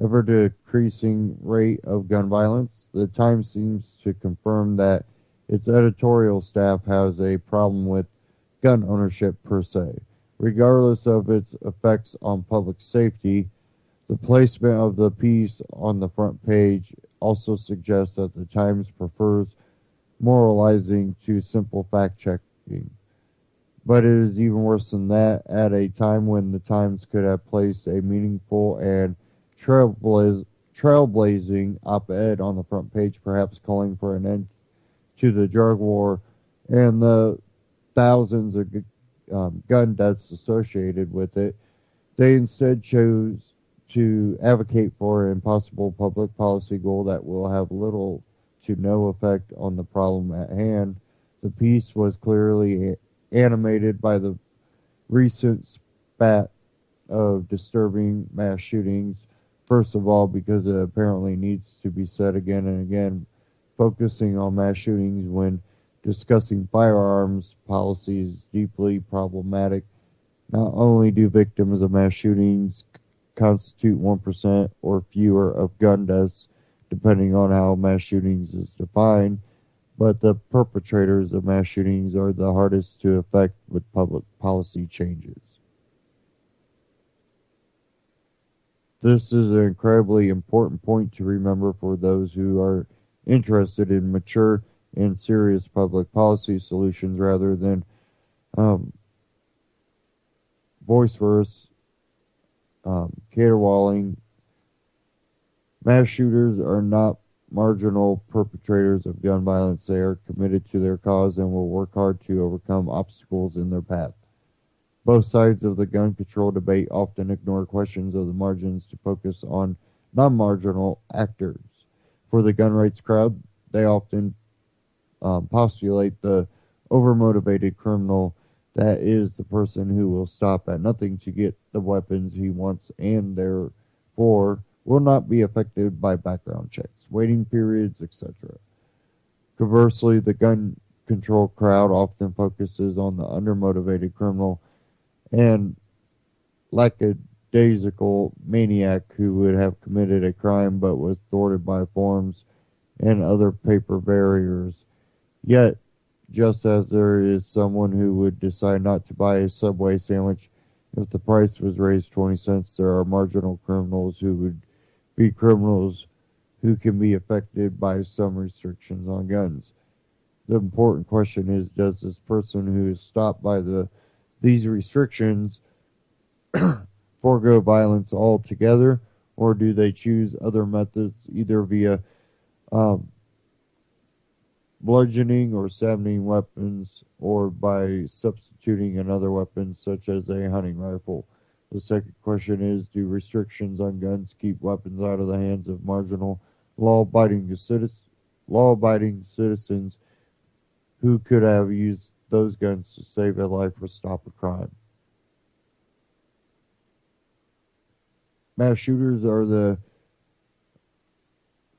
Speaker 2: ever decreasing rate of gun violence. The Times seems to confirm that its editorial staff has a problem with gun ownership per se. Regardless of its effects on public safety, the placement of the piece on the front page also suggests that the Times prefers moralizing to simple fact-checking. But it is even worse than that. At a time when the Times could have placed a meaningful and trailblazing op-ed on the front page, perhaps calling for an end to the drug war and the thousands of gun deaths associated with it, they instead chose to advocate for an impossible public policy goal that will have little to no effect on the problem at hand. The piece was clearly animated by the recent spat of disturbing mass shootings. First of all, because it apparently needs to be said again and again, focusing on mass shootings when discussing firearms policy is deeply problematic. Not only do victims of mass shootings constitute 1% or fewer of gun deaths, depending on how mass shootings is defined, but the perpetrators of mass shootings are the hardest to affect with public policy changes. This is an incredibly important point to remember for those who are interested in mature and serious public policy solutions rather than voice-verse caterwauling. Mass shooters are not marginal perpetrators of gun violence. They are committed to their cause and will work hard to overcome obstacles in their path. Both sides of the gun control debate often ignore questions of the margins to focus on non-marginal actors. For the gun rights crowd, they often postulate the overmotivated criminal that is the person who will stop at nothing to get the weapons he wants and therefore will not be affected by background checks, waiting periods, etc. Conversely, the gun control crowd often focuses on the undermotivated criminal and lackadaisical maniac who would have committed a crime but was thwarted by forms and other paper barriers. Yet, just as there is someone who would decide not to buy a Subway sandwich if the price was raised 20 cents, there are marginal criminals who would be criminals who can be affected by some restrictions on guns. The important question is, does this person who is stopped by these restrictions forego violence altogether, or do they choose other methods, either via bludgeoning or stabbing weapons, or by substituting another weapon such as a hunting rifle? The second question is, do restrictions on guns keep weapons out of the hands of marginal, law-abiding citizens who could have used those guns to save a life or stop a crime? Mass shooters are the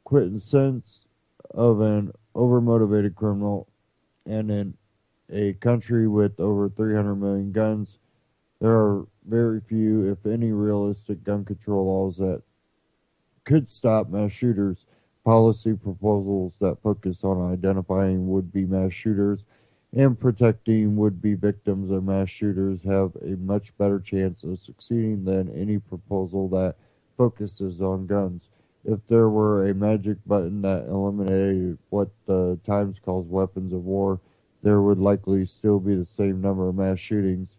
Speaker 2: quintessence of an overmotivated criminal, and in a country with over 300 million guns, there are very few, if any, realistic gun control laws that could stop mass shooters. Policy proposals that focus on identifying would-be mass shooters and protecting would-be victims of mass shooters have a much better chance of succeeding than any proposal that focuses on guns. If there were a magic button that eliminated what the Times calls weapons of war, there would likely still be the same number of mass shootings.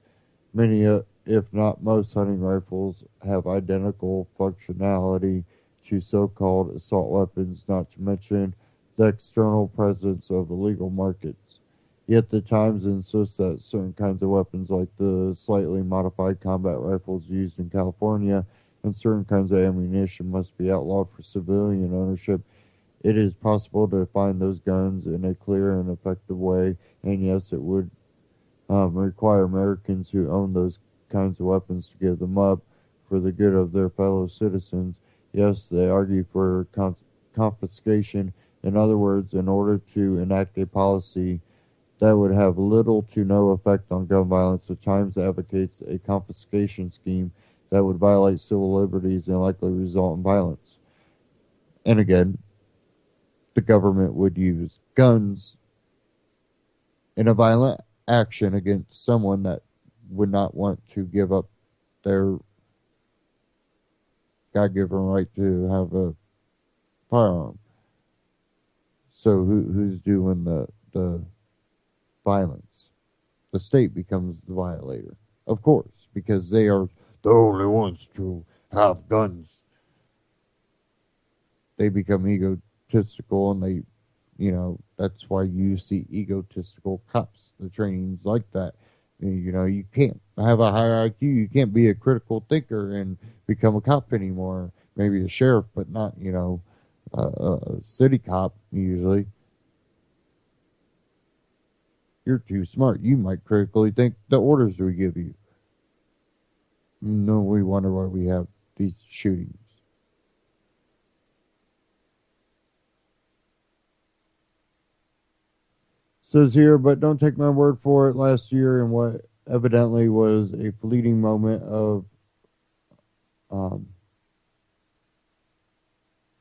Speaker 2: Many, if not most, hunting rifles have identical functionality to so-called assault weapons, not to mention the external presence of illegal markets. Yet the Times insists that certain kinds of weapons, like the slightly modified combat rifles used in California, and certain kinds of ammunition must be outlawed for civilian ownership. It is possible to find those guns in a clear and effective way, and yes, it would require Americans who own those kinds of weapons to give them up for the good of their fellow citizens. Yes, they argue for confiscation. In other words, in order to enact a policy that would have little to no effect on gun violence, the Times advocates a confiscation scheme that would violate civil liberties and likely result in violence. And again, the government would use guns in a violent action against someone that would not want to give up their God-given right to have a firearm. So who's doing the violence? The state becomes the violator, of course, because they are the only ones to have guns. They become egotistical, and they, that's why you see egotistical cops. The training's like that. You can't have a higher IQ. You can't be a critical thinker and become a cop anymore. Maybe a sheriff, but not, a city cop usually. You're too smart. You might critically think the orders we give you. No, we wonder why we have these shootings. Says here, but don't take my word for it. Last year, in what evidently was a fleeting moment of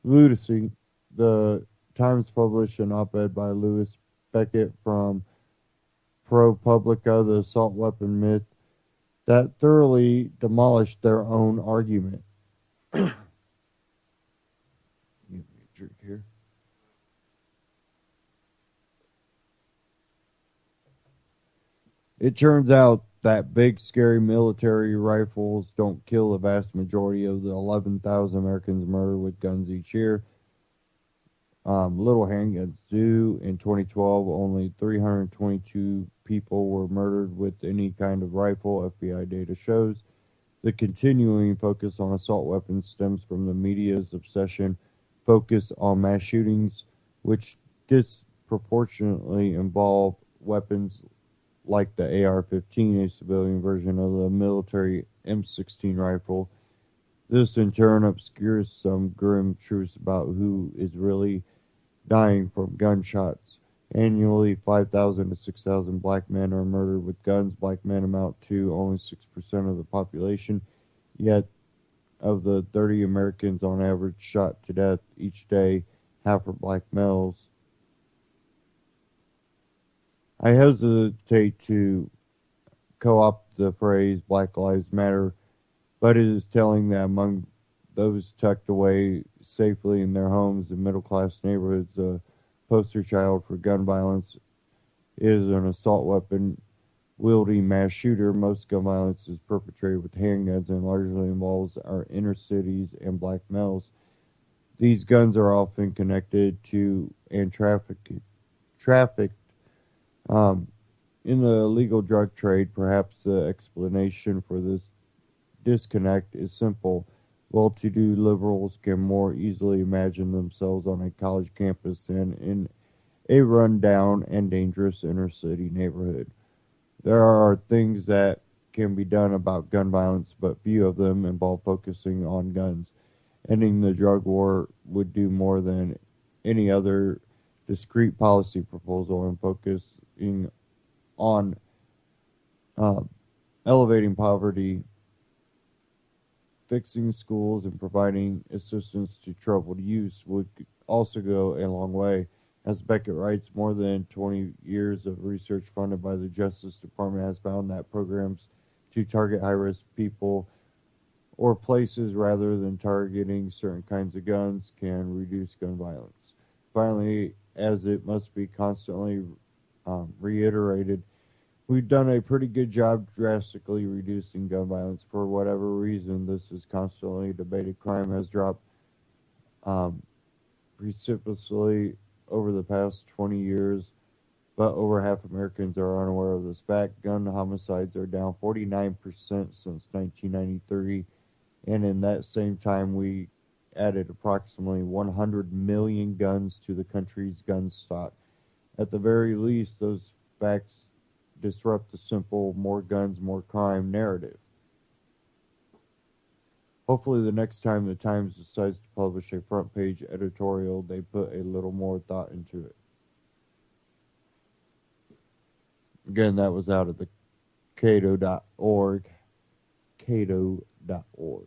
Speaker 2: lunacy, the Times published an op-ed by Louis Beckett from ProPublica, the assault weapon myth, that thoroughly demolished their own argument. Give me a drink here. It turns out that big, scary military rifles don't kill the vast majority of the 11,000 Americans murdered with guns each year. Little handguns do. In 2012, only 322 people were murdered with any kind of rifle, FBI data shows. The continuing focus on assault weapons stems from the media's obsession focus on mass shootings, which disproportionately involve weapons like the AR-15, a civilian version of the military M16 rifle. This in turn obscures some grim truths about who is really dying from gunshots. Annually, 5,000 to 6,000 black men are murdered with guns. Black men amount to only 6% of the population, yet of the 30 Americans on average shot to death each day, half are black males. I hesitate to co-opt the phrase Black Lives Matter, but it is telling that among those tucked away safely in their homes in middle-class neighborhoods, the poster child for gun violence is an assault weapon wielding mass shooter. Most gun violence is perpetrated with handguns and largely involves our inner cities and black males. These guns are often connected to and trafficked in the illegal drug trade. Perhaps the explanation for this disconnect is simple. Well-to-do liberals can more easily imagine themselves on a college campus than in a run-down and dangerous inner-city neighborhood. There are things that can be done about gun violence, but few of them involve focusing on guns. Ending the drug war would do more than any other discrete policy proposal and focusing on uh, elevating poverty, fixing schools, and providing assistance to troubled youth would also go a long way. As Beckett writes, more than 20 years of research funded by the Justice Department has found that programs to target high-risk people or places rather than targeting certain kinds of guns can reduce gun violence. Finally, as it must be constantly reiterated, we've done a pretty good job drastically reducing gun violence. For whatever reason, this is constantly debated. Crime has dropped precipitously over the past 20 years, but over half Americans are unaware of this fact. Gun homicides are down 49% since 1993, and in that same time, we added approximately 100 million guns to the country's gun stock. At the very least, those facts disrupt the simple more guns, more crime narrative. Hopefully, the next time the Times decides to publish a front page editorial, they put a little more thought into it. Again, that was out of the Cato.org. Cato.org.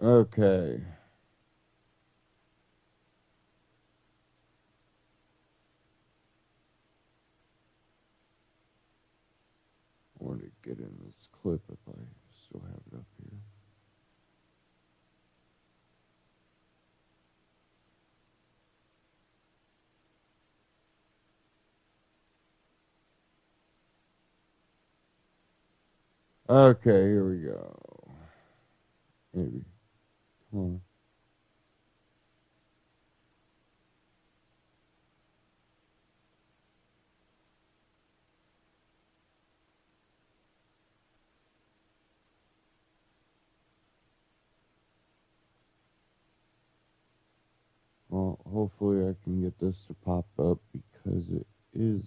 Speaker 2: Okay. I want to get in this clip if I still have it up here. Okay, here we go. Maybe. Come on. Well, hopefully I can get this to pop up because it is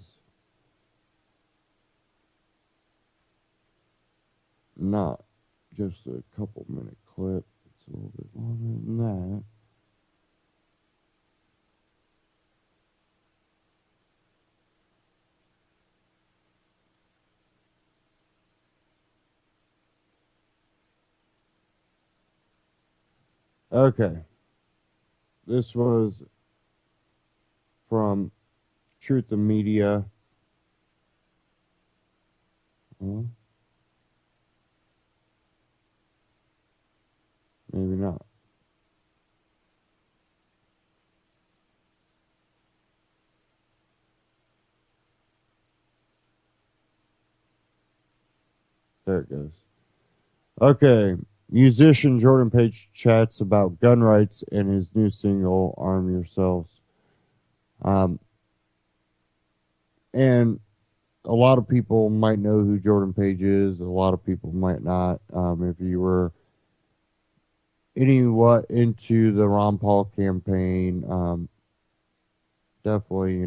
Speaker 2: not just a couple minute clip. It's a little bit longer than that. Okay. This was from Truth and Media. Well, maybe not. There it goes. Okay. Musician Jordan Page chats about gun rights and his new single, Arm Yourselves. And a lot of people might know who Jordan Page is. A lot of people might not. If you were anywhat into the Ron Paul campaign, definitely,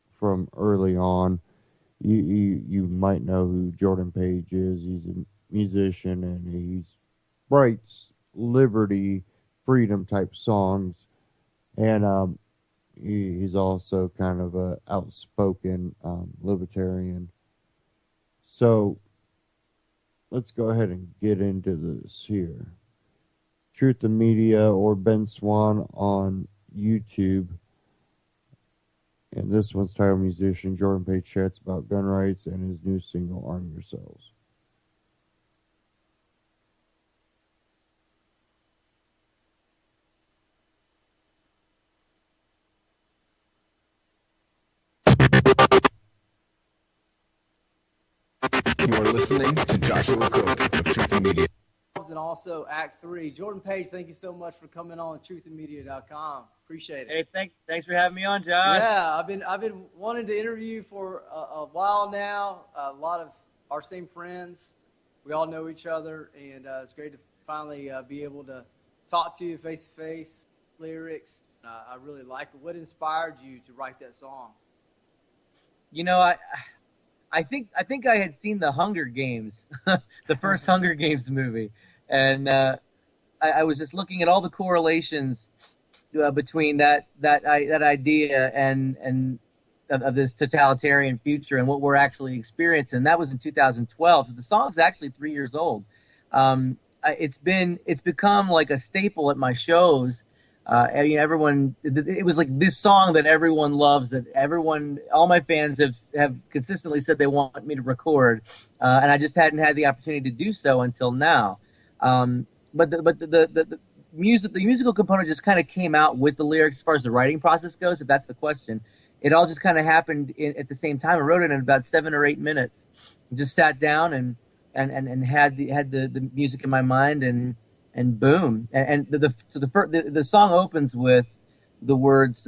Speaker 2: from early on, you might know who Jordan Page is. He's a musician and he writes liberty, freedom type songs, and he's also kind of a outspoken libertarian. So let's go ahead and get into this here. Truth and Media or Ben Swan on YouTube. And this one's titled Musician Jordan Page chats about gun rights and his new single, Arm Yourselves.
Speaker 6: You are listening to Joshua Cook of Truth and Media.
Speaker 7: And also Act 3. Jordan Page, thank you so much for coming on truthandmedia.com. Appreciate it.
Speaker 8: Hey, thanks for having me on, Josh.
Speaker 7: Yeah, I've been wanting to interview you for a while now. A lot of our same friends. We all know each other, and it's great to finally be able to talk to you face to face. Lyrics, I really like it. What inspired you to write that song?
Speaker 8: You know, I think I had seen the Hunger Games, the first Hunger Games movie, and I was just looking at all the correlations between that idea and of this totalitarian future and what we're actually experiencing. That was in 2012. So the song's actually 3 years old. It's become like a staple at my shows. Everyone, it was like this song that everyone loves, that all my fans have consistently said they want me to record, and I just hadn't had the opportunity to do so until now. But the musical component just kind of came out with the lyrics as far as the writing process goes, if that's the question. It all just kind of happened at the same time. I wrote it in about 7 or 8 minutes. Just sat down and had the music in my mind, and boom. The song opens with the words,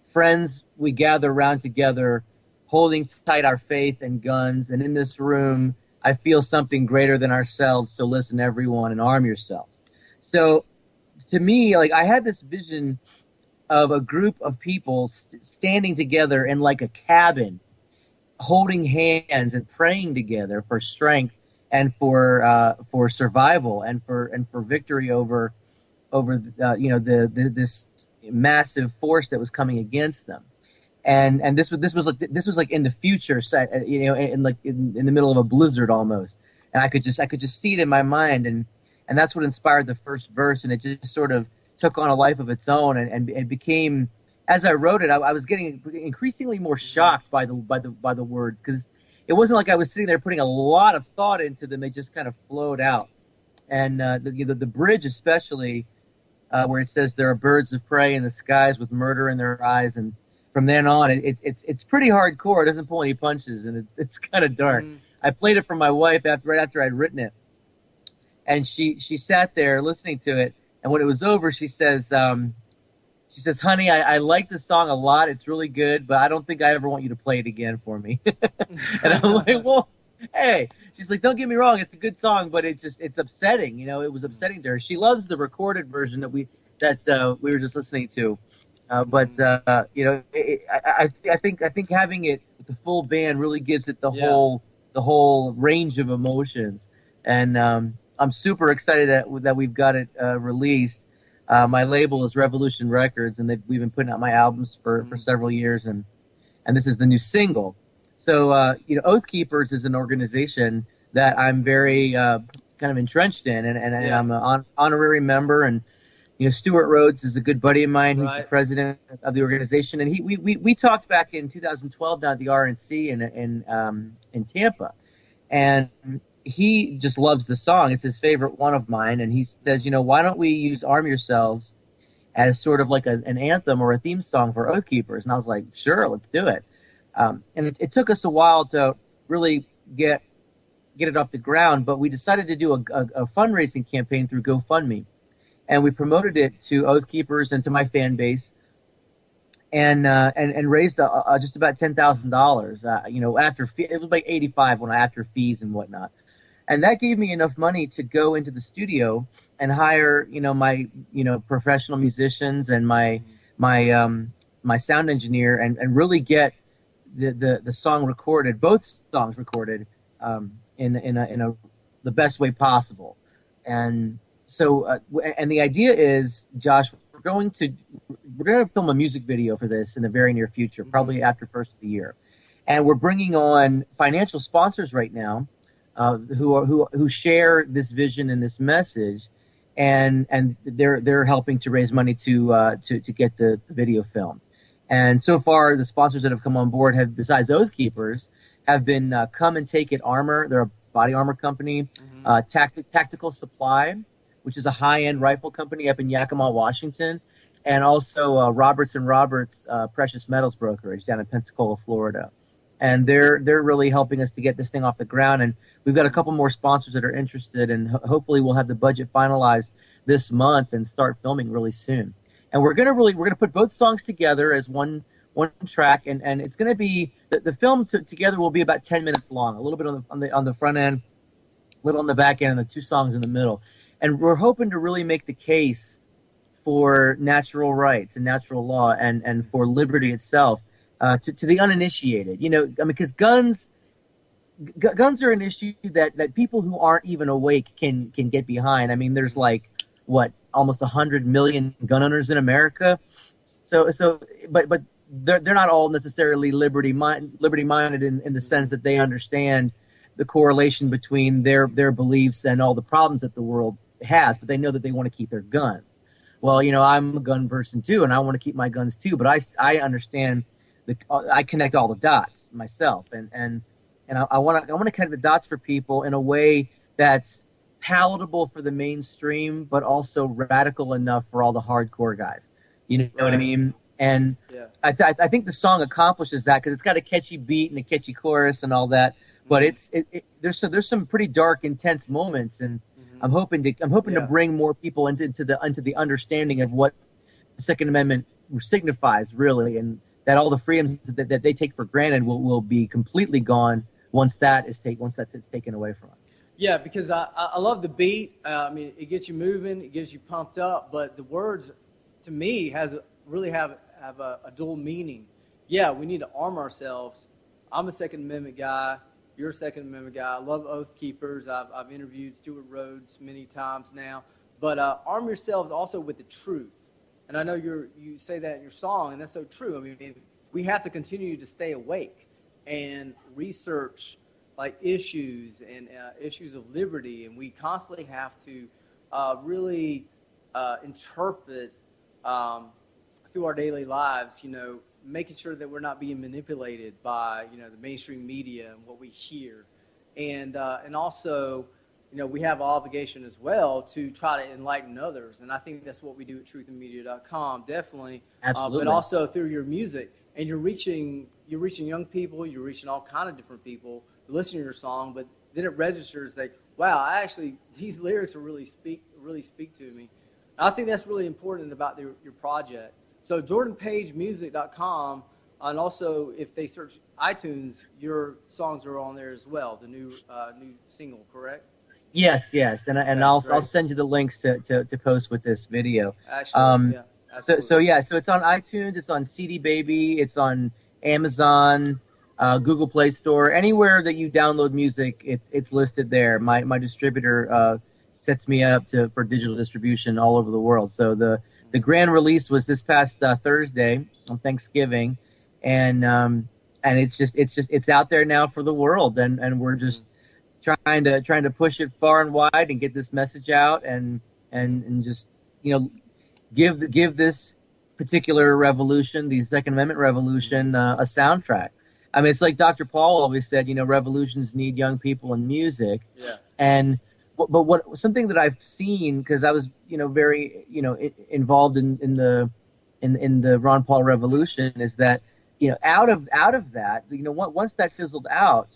Speaker 8: "Friends, we gather round together, holding tight our faith and guns. And in this room, I feel something greater than ourselves. So listen, everyone, and arm yourselves." So to me, like, I had this vision of a group of people standing together in like a cabin, holding hands and praying together for strength and for survival and for victory over this massive force that was coming against them. And this was like in the future, in the middle of a blizzard almost. And I could just see it in my mind, and that's what inspired the first verse, and it just sort of took on a life of its own, and it became, as I wrote it, I was getting increasingly more shocked by the words, because it wasn't like I was sitting there putting a lot of thought into them. They just kind of flowed out. And the bridge especially, where it says, "There are birds of prey in the skies with murder in their eyes," and from then on, it's pretty hardcore. It doesn't pull any punches, and it's kind of dark. I played it for my wife right after I'd written it, and she sat there listening to it. And when it was over, she says, "Honey, I like the song a lot. It's really good, but I don't think I ever want you to play it again for me." And I'm like, "Well, hey." She's like, "Don't get me wrong, it's a good song, but it's upsetting. It was upsetting to her. She loves the recorded version that we were just listening to, but I think having it with the full band really gives it the whole range of emotions. And I'm super excited that we've got it released. My label is Revolution Records, and we've been putting out my albums for several years, and this is the new single. So, Oath Keepers is an organization that I'm very kind of entrenched in, and I'm an honorary member. And Stuart Rhodes is a good buddy of mine. He's the president of the organization, and we talked back in 2012 down at the RNC in Tampa, and he just loves the song. It's his favorite one of mine, and he says, "Why don't we use Arm Yourselves as sort of like an anthem or a theme song for Oath Keepers?" And I was like, "Sure, let's do it." And it took us a while to really get it off the ground, but we decided to do a fundraising campaign through GoFundMe, and we promoted it to Oath Keepers and to my fan base, and raised just about $10,000. After it was like 85 after fees and whatnot. And that gave me enough money to go into the studio and hire, my, professional musicians and my sound engineer, and really get the song recorded, both songs recorded, in the best way possible. And so, and the idea is, Josh, we're going to film a music video for this in the very near future, probably after first of the year. And we're bringing on financial sponsors right now, who share this vision and this message, and they're helping to raise money to get the video film. And so far, the sponsors that have come on board have, besides Oath Keepers, have been Come and Take It Armor. They're a body armor company. Tactical Supply, which is a high-end rifle company up in Yakima, Washington, and also Roberts and Roberts Precious Metals Brokerage down in Pensacola, Florida. And they're really helping us to get this thing off the ground. And we've got a couple more sponsors that are interested, and hopefully we'll have the budget finalized this month and start filming really soon. And we're gonna put both songs together as one track, and it's gonna be the film together will be about 10 minutes long, a little bit on the front end, a little on the back end, and the two songs in the middle. And we're hoping to really make the case for natural rights and natural law and for liberty itself. to the uninitiated. You know, I mean, because guns are an issue that people who aren't even awake can get behind. I mean, there's like what, almost 100 million gun owners in America. But they're not all necessarily liberty minded in the sense that they understand the correlation between their beliefs and all the problems that the world has. But they know that they want to keep their guns. Well, you know, I'm a gun person too, and I want to keep my guns too. But I understand I connect all the dots myself, and I want to connect the dots for people in a way that's palatable for the mainstream, but also radical enough for all the hardcore guys. You know what I mean? And I think the song accomplishes that because it's got a catchy beat and a catchy chorus and all that. But there's some pretty dark, intense moments, and I'm hoping to bring more people into the understanding of what the Second Amendment signifies really, and that all the freedoms that they take for granted will be completely gone once that's taken away from us.
Speaker 7: Yeah, because I love the beat. I mean, it gets you moving, it gets you pumped up, but the words, to me, really have a dual meaning. Yeah, we need to arm ourselves. I'm a Second Amendment guy. You're a Second Amendment guy. I love Oath Keepers. I've interviewed Stuart Rhodes many times now. But arm yourselves also with the truth. And I know you say that in your song, and that's so true. I mean, we have to continue to stay awake and research like issues and issues of liberty, and we constantly have to really interpret through our daily lives, you know, making sure that we're not being manipulated by, you know, the mainstream media and what we hear, and also, you know, we have an obligation as well to try to enlighten others, and I think that's what we do at truthandmedia.com, definitely.
Speaker 8: Absolutely.
Speaker 7: But also through your music, and you're reaching young people, you're reaching all kind of different people who listen to your song, but then it registers like, wow, these lyrics are really speak to me. And I think that's really important about your project. So JordanPageMusic.com, and also if they search iTunes, your songs are on there as well. The new single, correct?
Speaker 8: Yes, and I'll send you the links to post with this video.
Speaker 7: Actually, yeah. Absolutely.
Speaker 8: So it's on iTunes, it's on CD Baby, it's on Amazon, Google Play Store, anywhere that you download music, it's listed there. My distributor sets me up for digital distribution all over the world. So the grand release was this past Thursday on Thanksgiving, and it's out there now for the world, and we're just trying to push it far and wide and get this message out, and just, you know, give this particular revolution, the Second Amendment revolution, a soundtrack. I mean, it's like Dr. Paul always said, you know, revolutions need young people in music.
Speaker 7: Yeah.
Speaker 8: But something that I've seen, because I was, you know, very, you know, involved in the Ron Paul revolution, is that, you know, out of that, you know, once that fizzled out,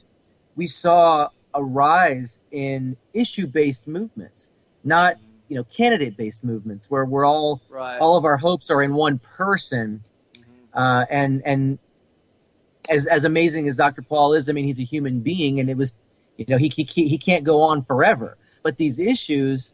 Speaker 8: we saw a rise in issue-based movements, not, you know, candidate-based movements, where we're all of our hopes are in one person, and as amazing as Dr. Paul is, I mean, he's a human being, and it was, you know, he can't go on forever. But these issues,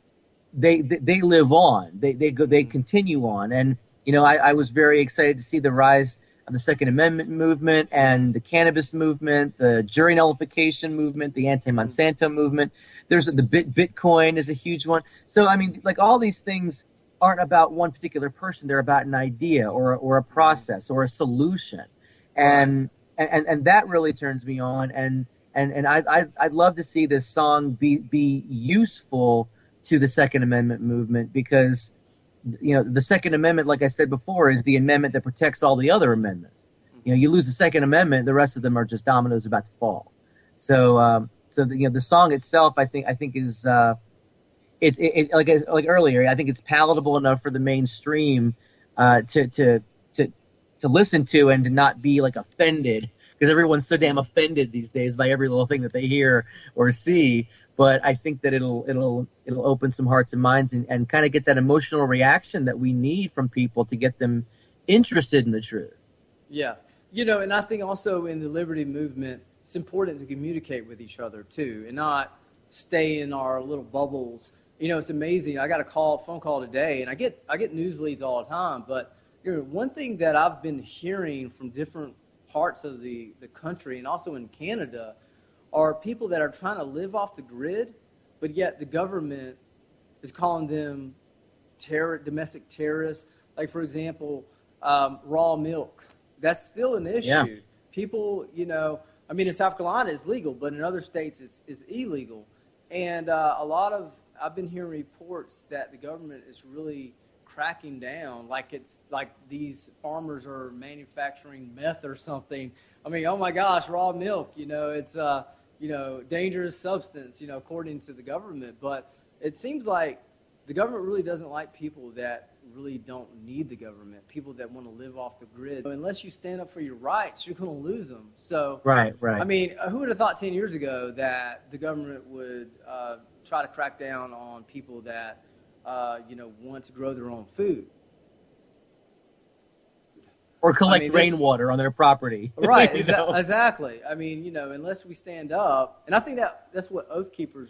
Speaker 8: they live on. They continue on. And, you know, I was very excited to see the rise of the Second Amendment movement and the cannabis movement, the jury nullification movement, the anti-Monsanto movement. There's the Bitcoin is a huge one. So, I mean, like, all these things aren't about one particular person. They're about an idea or a process or a solution. And that really turns me on. And I'd love to see this song be useful to the Second Amendment movement, because, you know, the Second Amendment, like I said before, is the amendment that protects all the other amendments. You know, you lose the Second Amendment, the rest of them are just dominoes about to fall. So the song itself, I think is it like earlier, I think it's palatable enough for the mainstream to listen to and to not be like offended, because everyone's so damn offended these days by every little thing that they hear or see. But I think that it'll open some hearts and minds and kind of get that emotional reaction that we need from people to get them interested in the truth.
Speaker 7: Yeah. You know, and I think also in the liberty movement, it's important to communicate with each other too, and not stay in our little bubbles. You know, it's amazing. I got a phone call today, and I get news leads all the time. But you know, one thing that I've been hearing from different parts of the country and also in Canada are people that are trying to live off the grid, but yet the government is calling them domestic terrorists. Like, for example, raw milk. That's still an issue.
Speaker 8: Yeah.
Speaker 7: People, I mean, in South Carolina it's legal, but in other states it's illegal. And I've been hearing reports that the government is really cracking down, like it's like these farmers are manufacturing meth or something. I mean, oh my gosh, raw milk, it's dangerous substance, according to the government. But it seems like the government really doesn't like people that really don't need the government, people that want to live off the grid. Unless you stand up for your rights, you're going to lose them. So,
Speaker 8: right.
Speaker 7: I mean, who would have thought 10 years ago that the government would try to crack down on people that, want to grow their own food?
Speaker 8: Or collect rainwater on their property.
Speaker 7: Right, exactly. I mean, unless we stand up, and I think that's what Oath Keepers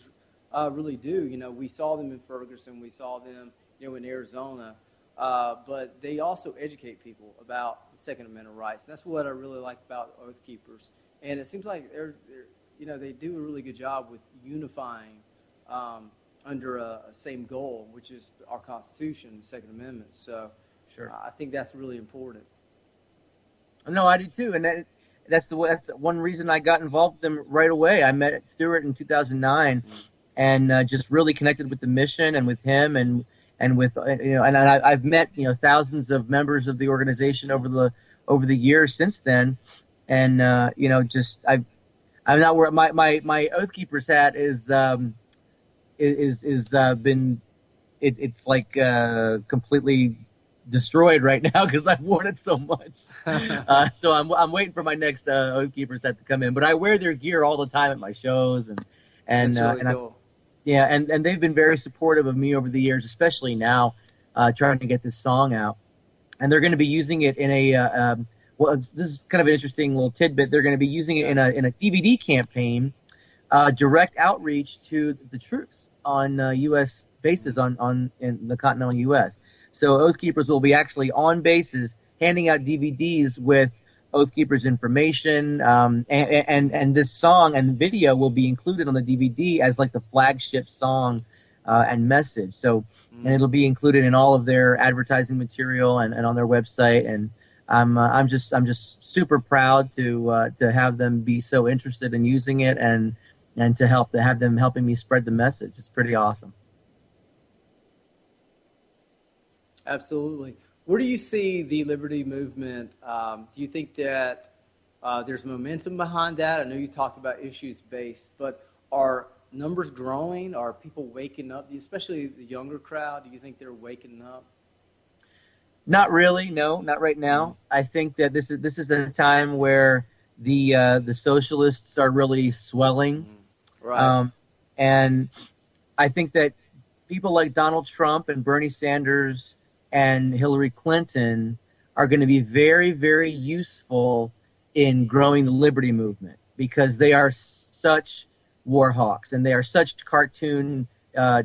Speaker 7: really do. We saw them in Ferguson, we saw them, in Arizona, but they also educate people about the Second Amendment rights. And that's what I really like about Oath Keepers. And it seems like they do a really good job with unifying under a same goal, which is our Constitution, the Second Amendment. So
Speaker 8: sure.
Speaker 7: I think that's really important.
Speaker 8: No, I do too, and that's one reason I got involved with them right away. I met Stuart in 2009, and just really connected with the mission and with him, and with and I've met thousands of members of the organization over the years since then, and I'm not where my Oath Keepers hat is been it's like completely destroyed right now because I've worn it so much. So I'm waiting for my next Oath Keepers hat to come in. But I wear their gear all the time at my shows, and
Speaker 7: That's really cool.
Speaker 8: and they've been very supportive of me over the years, especially now, trying to get this song out. And they're going to be using it in a this is kind of an interesting little tidbit. They're going to be using it in a DVD campaign, direct outreach to the troops on U.S. bases in the continental U.S. So Oath Keepers will be actually on bases handing out DVDs with Oath Keepers information, and this song and video will be included on the DVD as like the flagship song and message. So, and it'll be included in all of their advertising material and on their website. And I'm just super proud to have them be so interested in using it and to have them helping me spread the message. It's pretty awesome.
Speaker 7: Absolutely. Where do you see the Liberty Movement? Do you think that there's momentum behind that? I know you talked about issues-based, but are numbers growing? Are people waking up, especially the younger crowd? Do you think they're waking up?
Speaker 8: Not really, no, not right now. I think that this is a time where the socialists are really swelling.
Speaker 7: Right.
Speaker 8: And I think that people like Donald Trump and Bernie Sanders and Hillary Clinton are going to be very, very useful in growing the liberty movement because they are such war hawks and they are such cartoon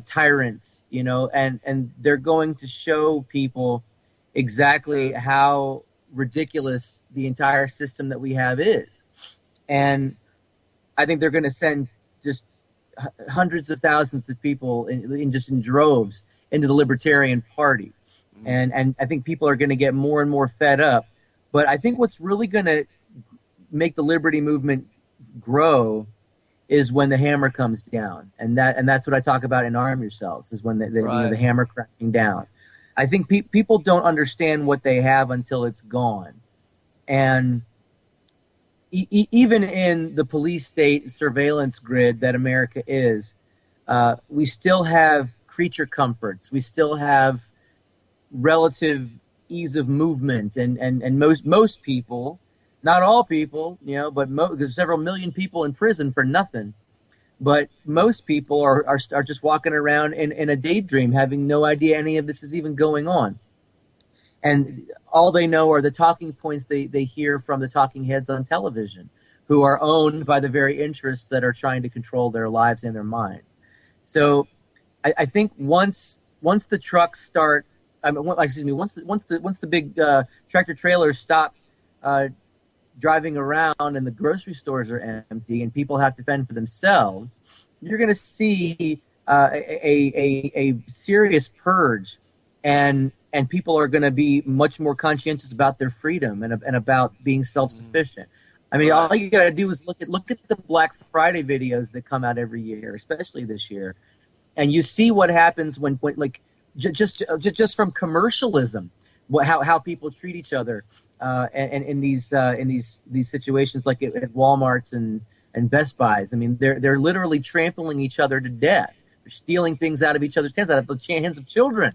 Speaker 8: tyrants, and they're going to show people exactly how ridiculous the entire system that we have is. And I think they're going to send just hundreds of thousands of people in droves into the Libertarian Party. And I think people are going to get more and more fed up. But I think what's really going to make the liberty movement grow is when the hammer comes down. And that's what I talk about in Arm Yourselves, is when the hammer cracking down. I think people don't understand what they have until it's gone. And even in the police state surveillance grid that America is, we still have creature comforts. We still have relative ease of movement, and most people, not all people, but there's several million people in prison for nothing. But most people are just walking around in a daydream, having no idea any of this is even going on. And all they know are the talking points they hear from the talking heads on television, who are owned by the very interests that are trying to control their lives and their minds. So I think once the trucks start, once the big tractor trailers stop driving around and the grocery stores are empty and people have to fend for themselves, you're going to see a serious purge, and people are going to be much more conscientious about their freedom and about being self-sufficient. I mean, all you got to do is look at the Black Friday videos that come out every year, especially this year, and you see what happens when like just from commercialism, how people treat each other, and in these situations like at Walmarts and Best Buys. I mean, they're literally trampling each other to death. They're stealing things out of each other's hands, out of the hands of children.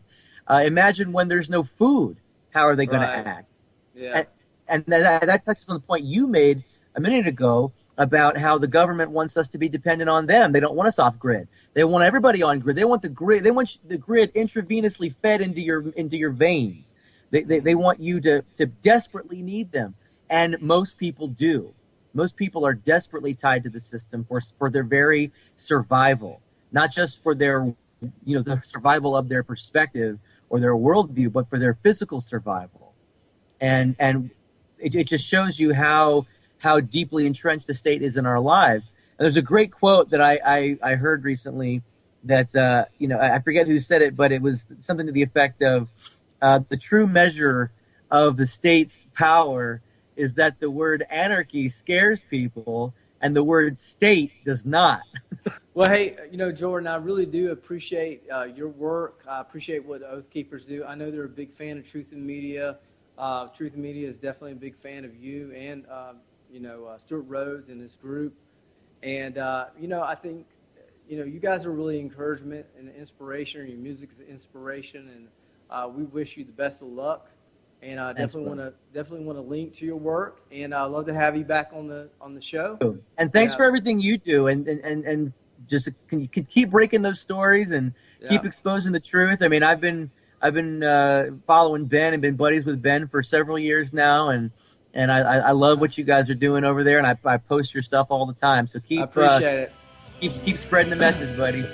Speaker 8: Imagine when there's no food, how are they going to act?
Speaker 7: Yeah.
Speaker 8: And that touches on the point you made a minute ago about how the government wants us to be dependent on them. They don't want us off grid. They want everybody on grid. They want the grid. They want the grid intravenously fed into your veins. They want you to desperately need them, and most people do. Most people are desperately tied to the system for their very survival, not just for their the survival of their perspective or their worldview, but for their physical survival. And it just shows you how deeply entrenched the state is in our lives. And there's a great quote that I heard recently that I forget who said it, but it was something to the effect of the true measure of the state's power is that the word anarchy scares people and the word state does not.
Speaker 7: Well, hey, Jordan, I really do appreciate your work. I appreciate what the Oath Keepers do. I know they're a big fan of Truth in Media. Truth in Media is definitely a big fan of you and, Stuart Rhodes and his group. And, I think, you guys are really encouragement and inspiration. Your music is inspiration, and we wish you the best of luck. And I definitely want to link to your work, and I'd love to have you back on the show.
Speaker 8: And thanks for everything you do, and just can you keep breaking those stories and keep exposing the truth. I mean, I've been following Ben and been buddies with Ben for several years now, and I love what you guys are doing over there, and I post your stuff all the time. So
Speaker 7: I appreciate it.
Speaker 8: Keep spreading the message, buddy.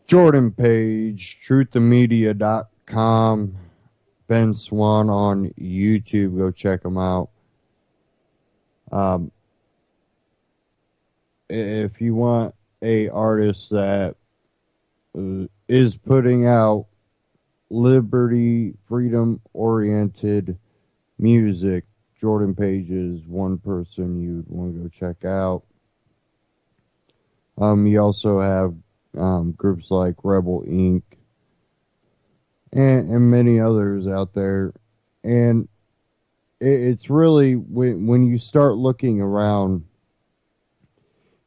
Speaker 2: Jordan Page, truthinmedia.com, Ben Swan on YouTube. Go check him out. If you want a artist that is putting out liberty, freedom-oriented music, Jordan Page is one person you'd want to go check out. You also have groups like Rebel Inc. and many others out there. And it's really, when you start looking around,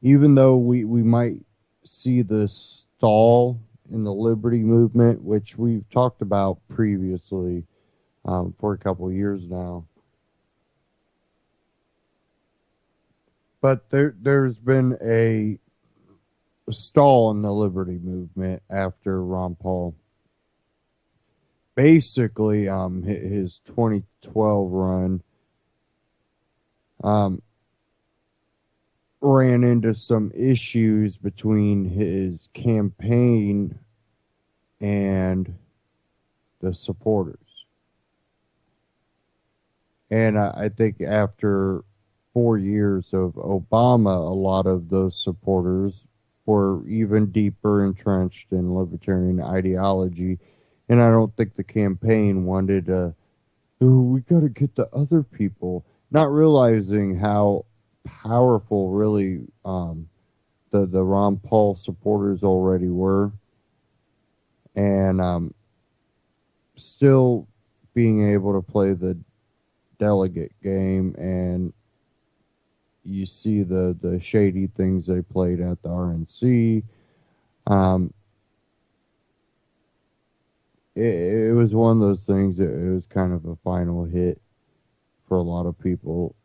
Speaker 2: even though we might see this stall in the liberty movement, which we've talked about previously for a couple of years now, but there's been a stall in the liberty movement after Ron Paul basically his 2012 run ran into some issues between his campaign and the supporters. And I think after 4 years of Obama, a lot of those supporters were even deeper entrenched in libertarian ideology. And I don't think the campaign wanted we got to get the other people, not realizing how powerful really the Ron Paul supporters already were. And still being able to play the delegate game, and you see the shady things they played at the RNC. It was one of those things that it was kind of a final hit for a lot of people,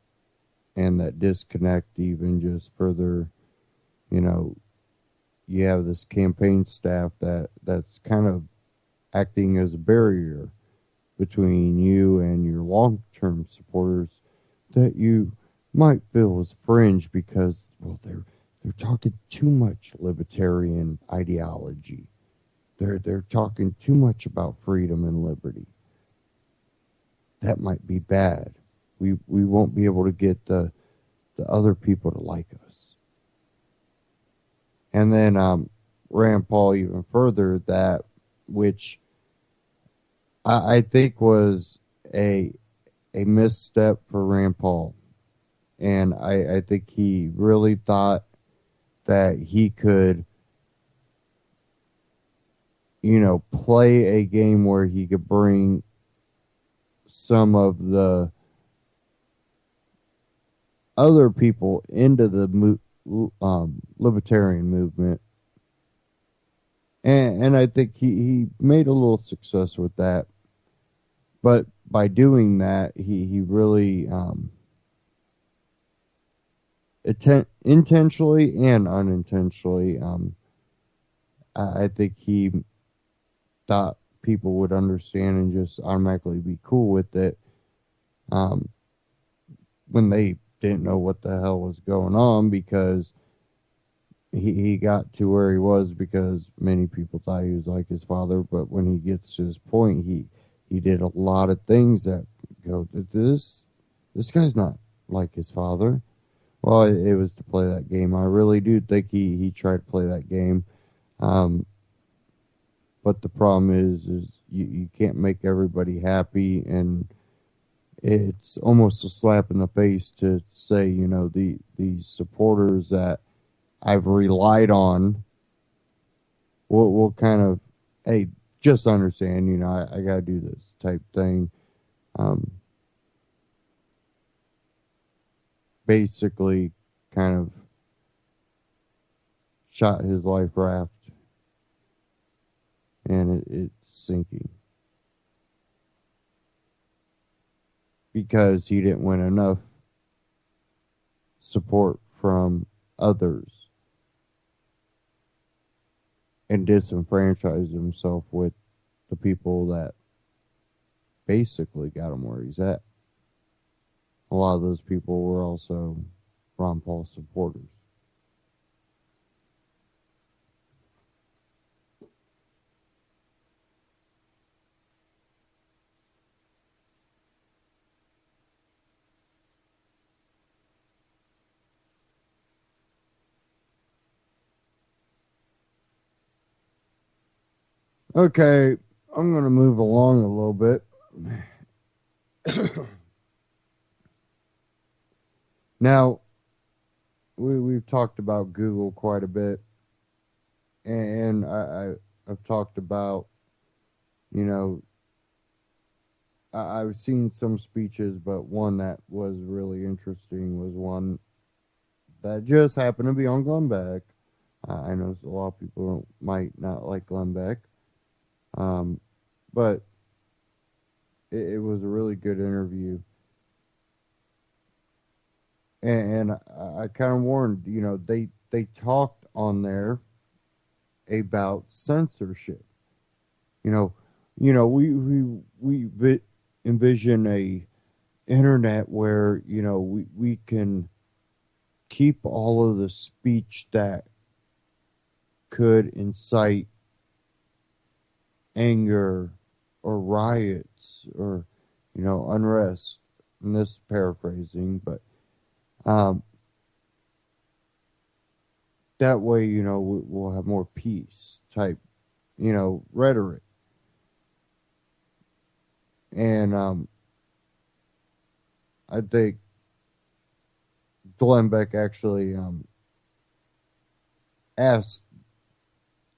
Speaker 2: and that disconnect even just further, you have this campaign staff that's kind of acting as a barrier between you and your long-term supporters that you might feel as fringe because, well, they're talking too much libertarian ideology. They're talking too much about freedom and liberty. that might be bad. We won't be able to get the other people to like us. And then Rand Paul even further that, which I think was a misstep for Rand Paul. And I think he really thought that he could, play a game where he could bring some of the other people into the libertarian movement. And I think he made a little success with that. But by doing that, he really intentionally and unintentionally, I think he thought people would understand and just automatically be cool with it when they didn't know what the hell was going on, because he got to where he was because many people thought he was like his father. But when he gets to his point, he did a lot of things that go, this guy's not like his father. Well, it was to play that game. I really do think he tried to play that game. But the problem is you can't make everybody happy, and it's almost a slap in the face to say, the supporters that I've relied on will kind of, hey, just understand, I got to do this type thing. Basically kind of shot his life raft, and it's sinking because he didn't win enough support from others and disenfranchised himself with the people that basically got him where he's at. A lot of those people were also Ron Paul supporters. Okay, I'm going to move along a little bit. Now, we've talked about Google quite a bit, and I've talked about, I've seen some speeches, but one that was really interesting was one that just happened to be on Glenn Beck. I know a lot of people might not like Glenn Beck, but it was a really good interview. And I kind of warned, they talked on there about censorship. We envision a internet where, we can keep all of the speech that could incite anger or riots or, unrest. And this is paraphrasing, but that way, we'll have more peace type, rhetoric. And I think Glenn Beck actually asked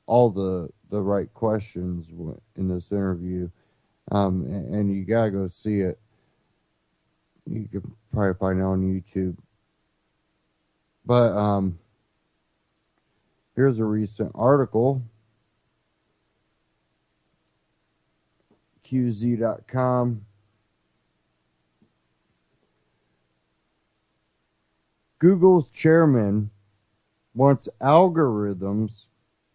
Speaker 2: all the right questions in this interview. And you gotta go see it. You could probably find it on YouTube. But here's a recent article. QZ.com. Google's chairman wants algorithms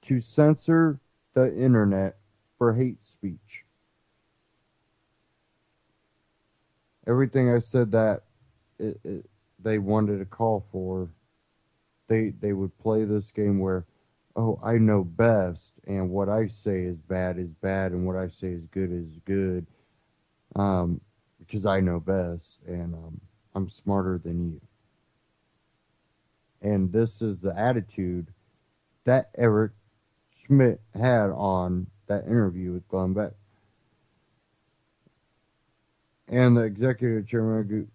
Speaker 2: to censor the internet for hate speech. Everything I said that they wanted to call for, they would play this game where, oh, I know best, and what I say is bad, and what I say is good. because I know best and I'm smarter than you. And this is the attitude that Eric Schmidt had on that interview with Glenn Beck. And the executive chairman of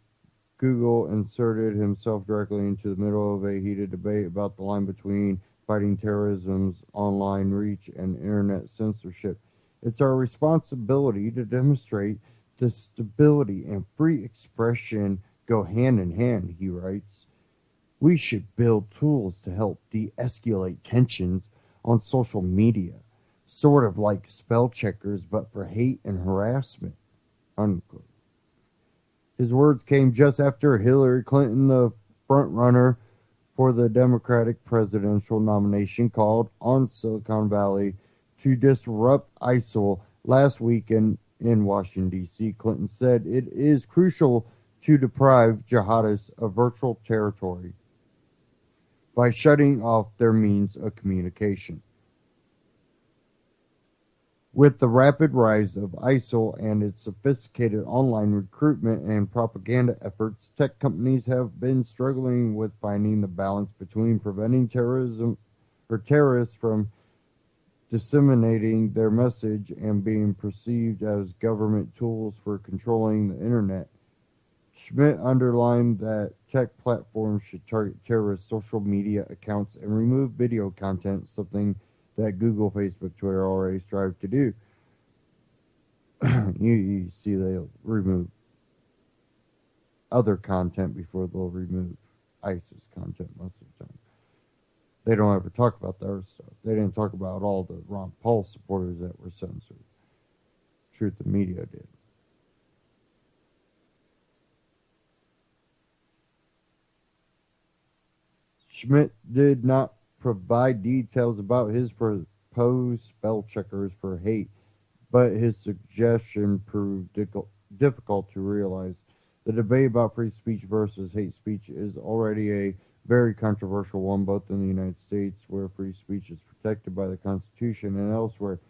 Speaker 2: Google inserted himself directly into the middle of a heated debate about the line between fighting terrorism's online reach and internet censorship. It's our responsibility to demonstrate that stability and free expression go hand in hand, he writes. We should build tools to help de-escalate tensions on social media, sort of like spell checkers, but for hate and harassment, unquote. His words came just after Hillary Clinton, the frontrunner for the Democratic presidential nomination, called on Silicon Valley to disrupt ISIL last weekend in Washington, D.C. Clinton said it is crucial to deprive jihadists of virtual territory by shutting off their means of communication. With the rapid rise of ISIL and its sophisticated online recruitment and propaganda efforts, tech companies have been struggling with finding the balance between preventing terrorism or terrorists from disseminating their message and being perceived as government tools for controlling the internet. Schmidt underlined that tech platforms should target terrorist social media accounts and remove video content, something that Google, Facebook, Twitter already strive to do. you see they'll remove other content before they'll remove ISIS content most of the time. They don't ever talk about the other stuff. They didn't talk about all the Ron Paul supporters that were censored. Truth and Media did. Schmidt did not provide details about his proposed spell checkers for hate, but his suggestion proved difficult to realize. The debate about free speech versus hate speech is already a very controversial one, both in the United States, where free speech is protected by the Constitution, and elsewhere.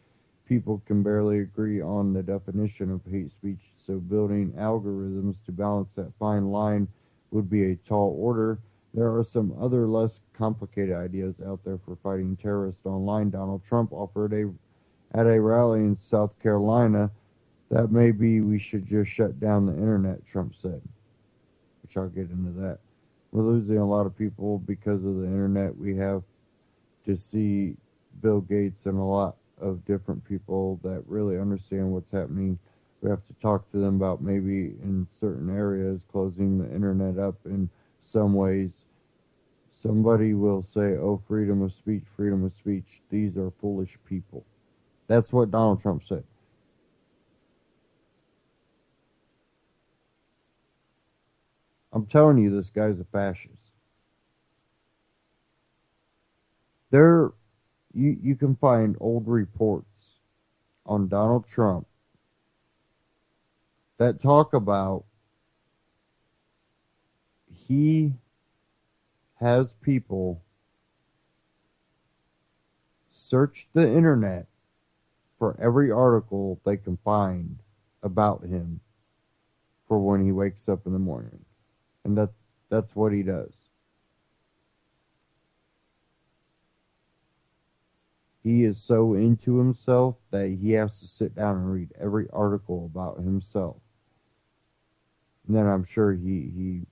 Speaker 2: People can barely agree on the definition of hate speech, so building algorithms to balance that fine line would be a tall order. There are some other less complicated ideas out there for fighting terrorists online. Donald Trump offered at a rally in South Carolina that maybe we should just shut down the internet, Trump said, which I'll get into that. We're losing a lot of people because of the internet. We have to see Bill Gates and a lot of different people that really understand what's happening. We have to talk to them about maybe in certain areas closing the internet up in some ways. Somebody will say, oh, freedom of speech, freedom of speech. These are foolish people. That's what Donald Trump said. I'm telling you, this guy's a fascist. You can find old reports on Donald Trump that talk about he has people search the internet for every article they can find about him for when he wakes up in the morning. And that's what he does. He is so into himself that he has to sit down and read every article about himself. And then I'm sure he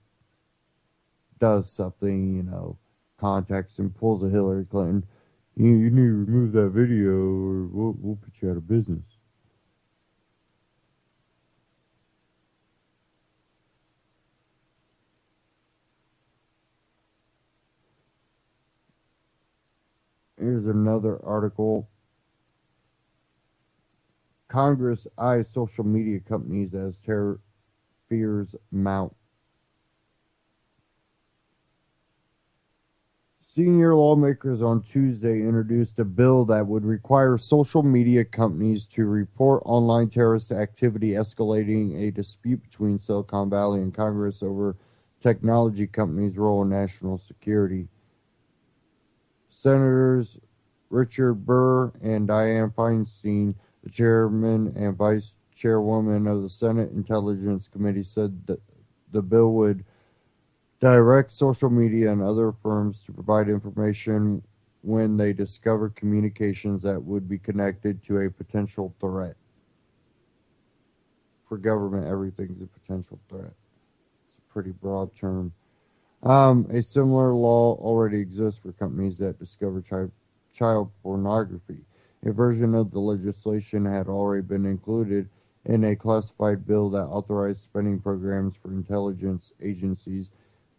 Speaker 2: does something, contacts and pulls a Hillary Clinton. You need to remove that video or we'll put you out of business. Here's another article. Congress eyes social media companies as terror fears mount. Senior lawmakers on Tuesday introduced a bill that would require social media companies to report online terrorist activity, escalating a dispute between Silicon Valley and Congress over technology companies' role in national security. Senators Richard Burr and Dianne Feinstein, the chairman and vice chairwoman of the Senate Intelligence Committee, said that the bill would direct social media and other firms to provide information when they discover communications that would be connected to a potential threat. For government, everything's a potential threat. It's a pretty broad term. A similar law already exists for companies that discover child pornography. A version of the legislation had already been included in a classified bill that authorized spending programs for intelligence agencies,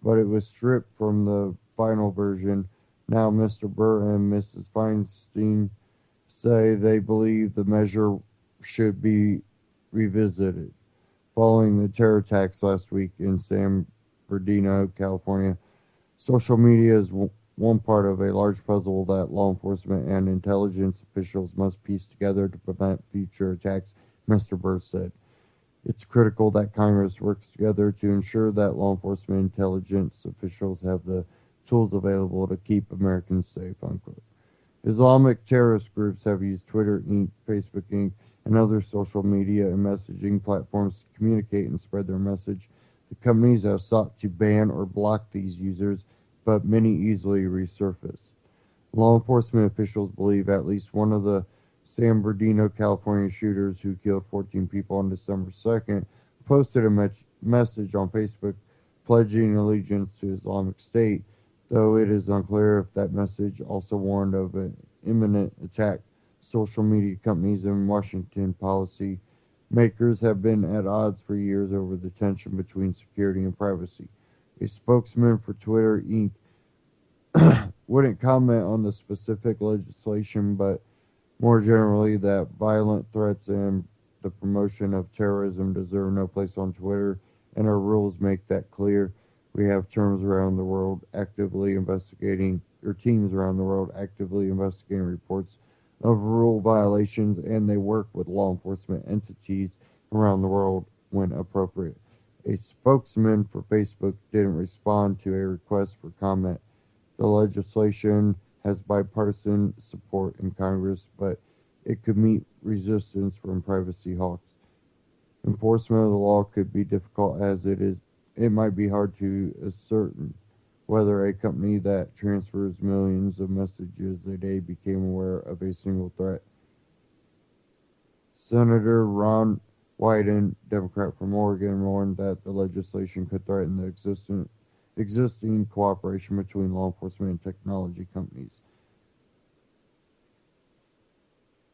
Speaker 2: but it was stripped from the final version. Now Mr. Burr and Mrs. Feinstein say they believe the measure should be revisited. Following the terror attacks last week in San Bernardino, California, social media is one part of a large puzzle that law enforcement and intelligence officials must piece together to prevent future attacks, Mr. Burr said. It's critical that Congress works together to ensure that law enforcement and intelligence officials have the tools available to keep Americans safe, unquote. Islamic terrorist groups have used Twitter Inc., Facebook Inc., and other social media and messaging platforms to communicate and spread their message. The companies have sought to ban or block these users, but many easily resurface. Law enforcement officials believe at least one of the San Bernardino, California shooters who killed 14 people on December 2nd posted a message on Facebook pledging allegiance to Islamic State, though it is unclear if that message also warned of an imminent attack. Social media companies and Washington policy makers have been at odds for years over the tension between security and privacy. A spokesman for Twitter Inc. wouldn't comment on the specific legislation, but more generally that violent threats and the promotion of terrorism deserve no place on Twitter, and our rules make that clear. We have teams around the world actively investigating reports of rule violations, and they work with law enforcement entities around the world when appropriate. A spokesman for Facebook didn't respond to a request for comment. The legislation has bipartisan support in Congress, but it could meet resistance from privacy hawks. Enforcement of the law could be difficult, as it might be hard to ascertain whether a company that transfers millions of messages a day became aware of a single threat. Senator Ron Wyden, Democrat from Oregon, warned that the legislation could threaten the existing cooperation between law enforcement and technology companies.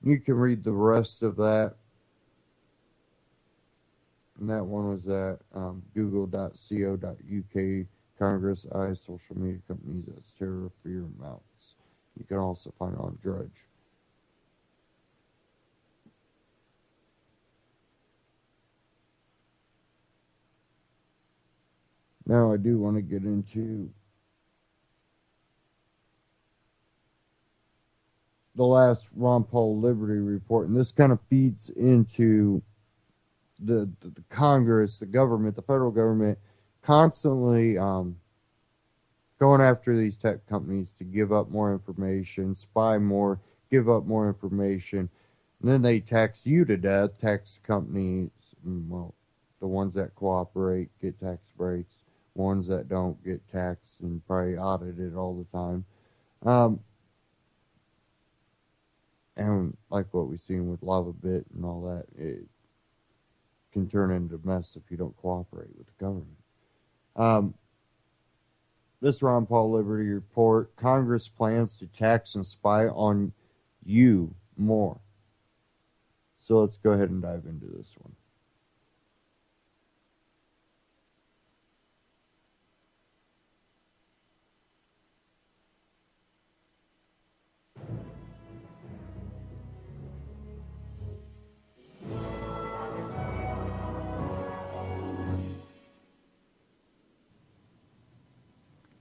Speaker 2: You can read the rest of that. And that one was at google.co.uk. Congress eyes social media companies as terror fear mounts. You can also find it on Drudge. Now I do want to get into the last Ron Paul Liberty report, and this kind of feeds into the Congress, the government, the federal government, constantly going after these tech companies to give up more information, spy more, give up more information, and then they tax you to death, tax companies, well, the ones that cooperate get tax breaks, ones that don't get taxed and probably audited all the time. And like what we've seen with LavaBit and all that, it can turn into a mess if you don't cooperate with the government. This Ron Paul Liberty report, Congress plans to tax and spy on you more. So let's go ahead and dive into this one.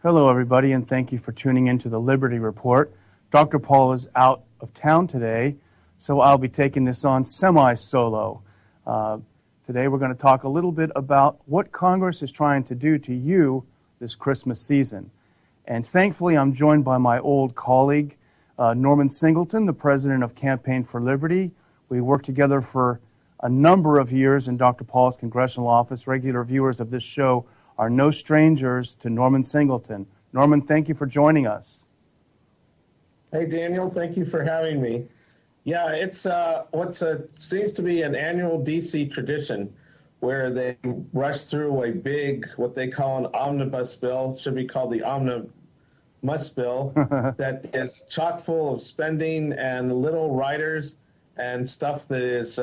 Speaker 5: Hello, everybody, and thank you for tuning in to the Liberty Report. Dr. Paul is out of town today, so I'll be taking this on semi-solo. Today we're going to talk a little bit about what Congress is trying to do to you this Christmas season. And thankfully, I'm joined by my old colleague, Norman Singleton, the president of Campaign for Liberty. We worked together for a number of years in Dr. Paul's congressional office. Regular viewers of this show are no strangers to Norman Singleton. Norman, thank you for joining us.
Speaker 9: Hey, Daniel, thank you for having me. Yeah, it's seems to be an annual DC tradition where they rush through a big, what they call an omnibus bill, should be called the omnibus bill, that is chock full of spending and little riders and stuff that is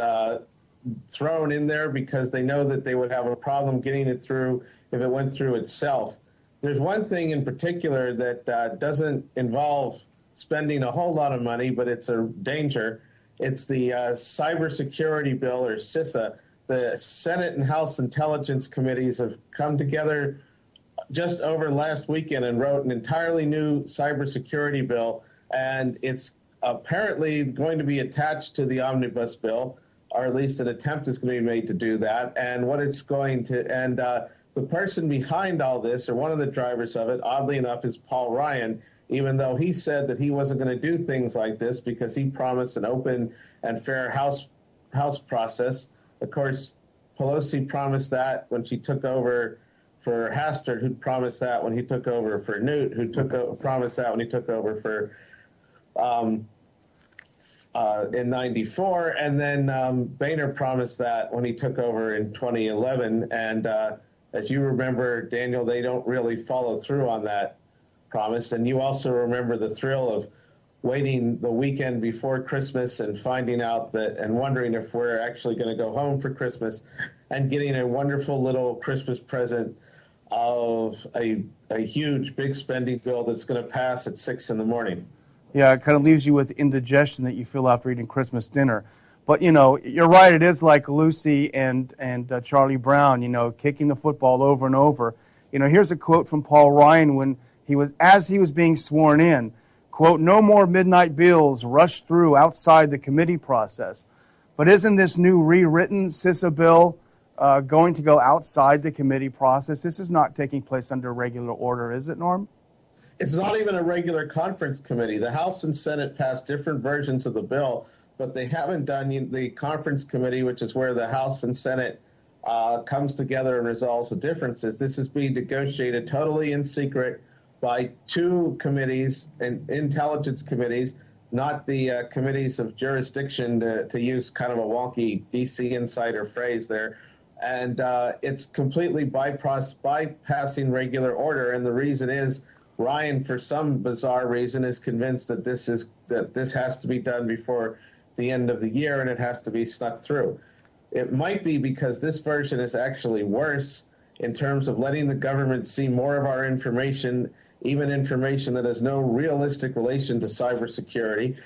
Speaker 9: thrown in there because they know that they would have a problem getting it through if it went through itself. There's one thing in particular that doesn't involve spending a whole lot of money, but it's a danger. It's the cybersecurity bill, or CISA. The Senate and House Intelligence Committees have come together just over last weekend and wrote an entirely new cybersecurity bill, and it's apparently going to be attached to the omnibus bill, or at least an attempt is going to be made to do that. And what it's going to, and the person behind all this, or one of the drivers of it, oddly enough, is Paul Ryan, even though he said that he wasn't going to do things like this because he promised an open and fair House process. Of course, Pelosi promised that when she took over for Hastert, who promised that when he took over for Newt, who promised that when he took over for in '94, and then Boehner promised that when he took over in 2011. And as you remember, Daniel, they don't really follow through on that promise. And you also remember the thrill of waiting the weekend before Christmas and finding out that, and wondering if we're actually going to go home for Christmas, and getting a wonderful little Christmas present of a huge big spending bill that's going to pass at 6 in the morning.
Speaker 5: Yeah, it kind of leaves you with indigestion that you feel after eating Christmas dinner. But, you know, you're right, it is like Lucy and Charlie Brown, you know, kicking the football over and over. You know, here's a quote from Paul Ryan when as he was being sworn in, quote, "No more midnight bills rushed through outside the committee process." But isn't this new rewritten CISA bill going to go outside the committee process? This is not taking place under regular order, is it, Norm?
Speaker 9: It's not even a regular conference committee. The House and Senate passed different versions of the bill, but they haven't done the conference committee, which is where the House and Senate comes together and resolves the differences. This is being negotiated totally in secret by two committees, and intelligence committees, not the committees of jurisdiction, to use kind of a wonky DC insider phrase there. And it's completely bypassing regular order. And the reason is Ryan, for some bizarre reason, is convinced that this has to be done before the end of the year, and it has to be snuck through. It might be because this version is actually worse in terms of letting the government see more of our information, even information that has no realistic relation to cybersecurity.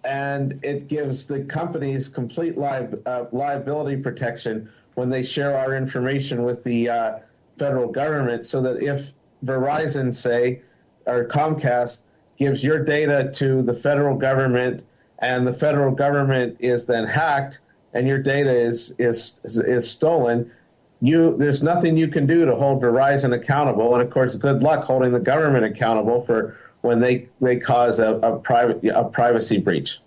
Speaker 9: And it gives the companies complete liability protection when they share our information with the federal government, so that if Verizon, say, or Comcast gives your data to the federal government and the federal government is then hacked and your data is stolen, there's nothing you can do to hold Verizon accountable. And of course, good luck holding the government accountable for when they cause a privacy breach.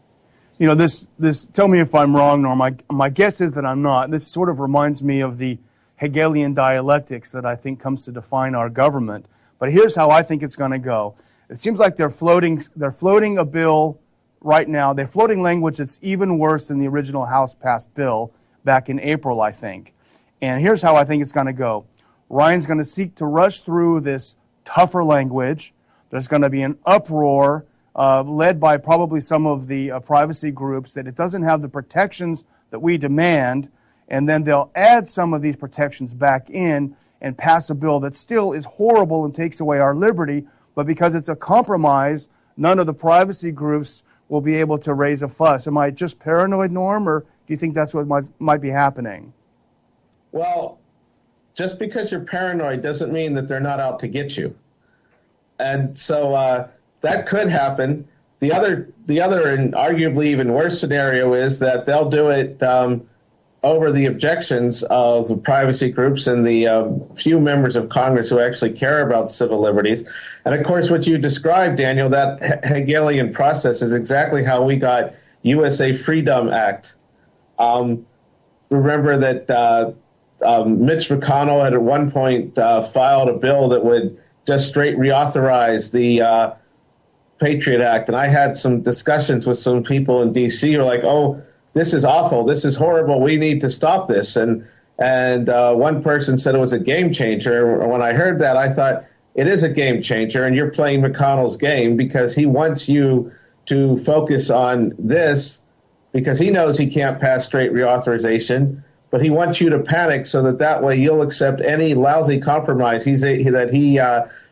Speaker 5: You know, this. Tell me if I'm wrong, Norm. My guess is that I'm not. This sort of reminds me of the Hegelian dialectics that I think comes to define our government. But here's how I think it's going to go. It seems like they're floating a bill right now. They're floating language that's even worse than the original House passed bill back in April, I think. And here's how I think it's going to go. Ryan's going to seek to rush through this tougher language. There's going to be an uproar led by probably some of the privacy groups that it doesn't have the protections that we demand. And then they'll add some of these protections back in and pass a bill that still is horrible and takes away our liberty. But because it's a compromise, none of the privacy groups will be able to raise a fuss. Am I just paranoid, Norm, or do you think that's what might be happening?
Speaker 9: Well, just because you're paranoid doesn't mean that they're not out to get you. And so that could happen. The other and arguably even worse scenario is that they'll do it over the objections of the privacy groups and the few members of Congress who actually care about civil liberties. And of course, what you described, Daniel, that Hegelian process is exactly how we got USA Freedom Act. remember that Mitch McConnell had at one point filed a bill that would just straight reauthorize the Patriot Act. And I had some discussions with some people in D.C. who were like, oh, this is awful. This is horrible. We need to stop this. And one person said it was a game changer. When I heard that, I thought it is a game changer, and you're playing McConnell's game because he wants you to focus on this because he knows he can't pass straight reauthorization, but he wants you to panic so that way you'll accept any lousy compromise that he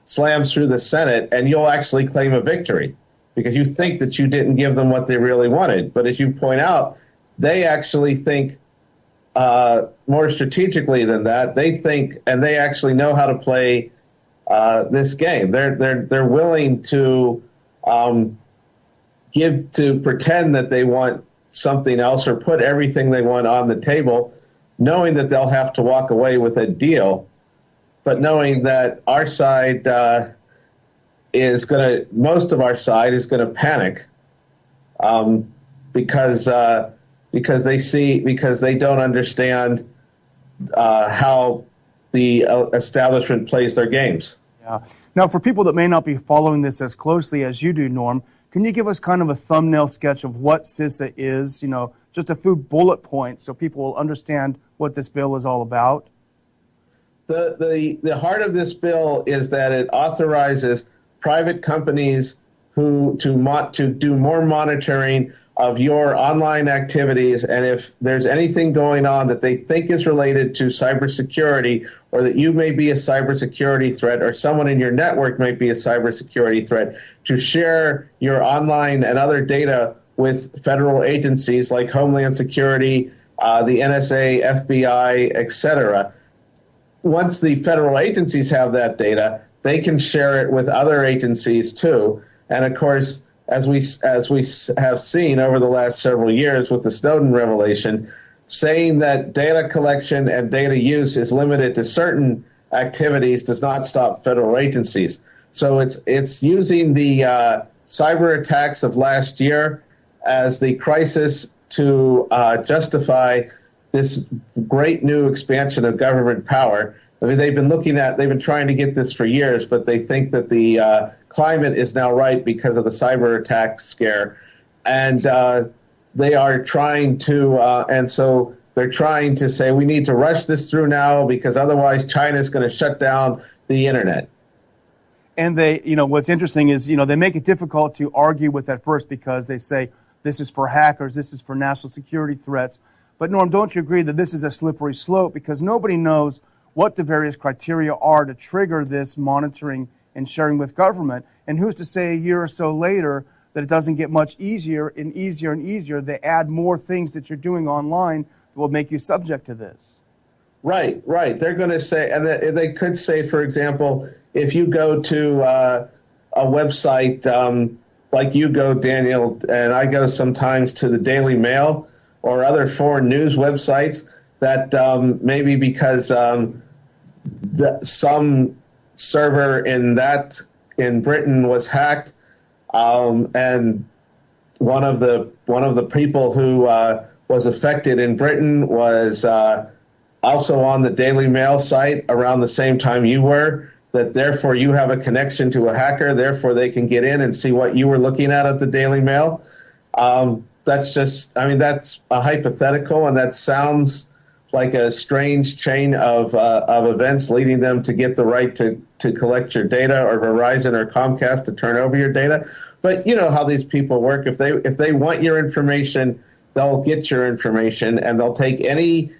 Speaker 9: slams through the Senate, and you'll actually claim a victory because you think that you didn't give them what they really wanted. But as you point out, they actually think more strategically than that. They think, and they actually know how to play this game. They're willing to pretend that they want something else or put everything they want on the table, knowing that they'll have to walk away with a deal, but knowing that our side most of our side is going to panic because they don't understand how the establishment plays their games.
Speaker 5: Yeah. Now, for people that may not be following this as closely as you do, Norm, can you give us kind of a thumbnail sketch of what CISA is? Just a few bullet points so people will understand what this bill is all about.
Speaker 9: The heart of this bill is that it authorizes private companies to do more monitoring of your online activities, and if there's anything going on that they think is related to cybersecurity, or that you may be a cybersecurity threat, or someone in your network might be a cybersecurity threat, to share your online and other data with federal agencies like Homeland Security, the NSA, FBI, etc. Once the federal agencies have that data, they can share it with other agencies too. And of course, as we have seen over the last several years with the Snowden revelation, saying that data collection and data use is limited to certain activities does not stop federal agencies. So it's using the cyber attacks of last year as the crisis to justify this great new expansion of government power. I mean, they've been trying to get this for years, but they think that the climate is now right because of the cyber attack scare. And they are trying to, and so they're trying to say we need to rush this through now because otherwise China's going to shut down the internet.
Speaker 5: And they, what's interesting is, they make it difficult to argue with at first because they say this is for hackers, this is for national security threats. But Norm, don't you agree that this is a slippery slope because nobody knows what the various criteria are to trigger this monitoring and sharing with government? And who's to say a year or so later that it doesn't get much easier and easier and easier? They add more things that you're doing online that will make you subject to this.
Speaker 9: Right. They're going to say, and they could say, for example, if you go to a website like you go, Daniel, and I go sometimes to the Daily Mail or other foreign news websites, that maybe because some server in Britain was hacked, and one of the people who was affected in Britain was also on the Daily Mail site around the same time you were, that therefore you have a connection to a hacker, therefore they can get in and see what you were looking at the Daily Mail. That's a hypothetical, and that sounds like a strange chain of events leading them to get the right to collect your data, or Verizon or Comcast to turn over your data. But you know how these people work. If they want your information, they'll get your information, and they'll take any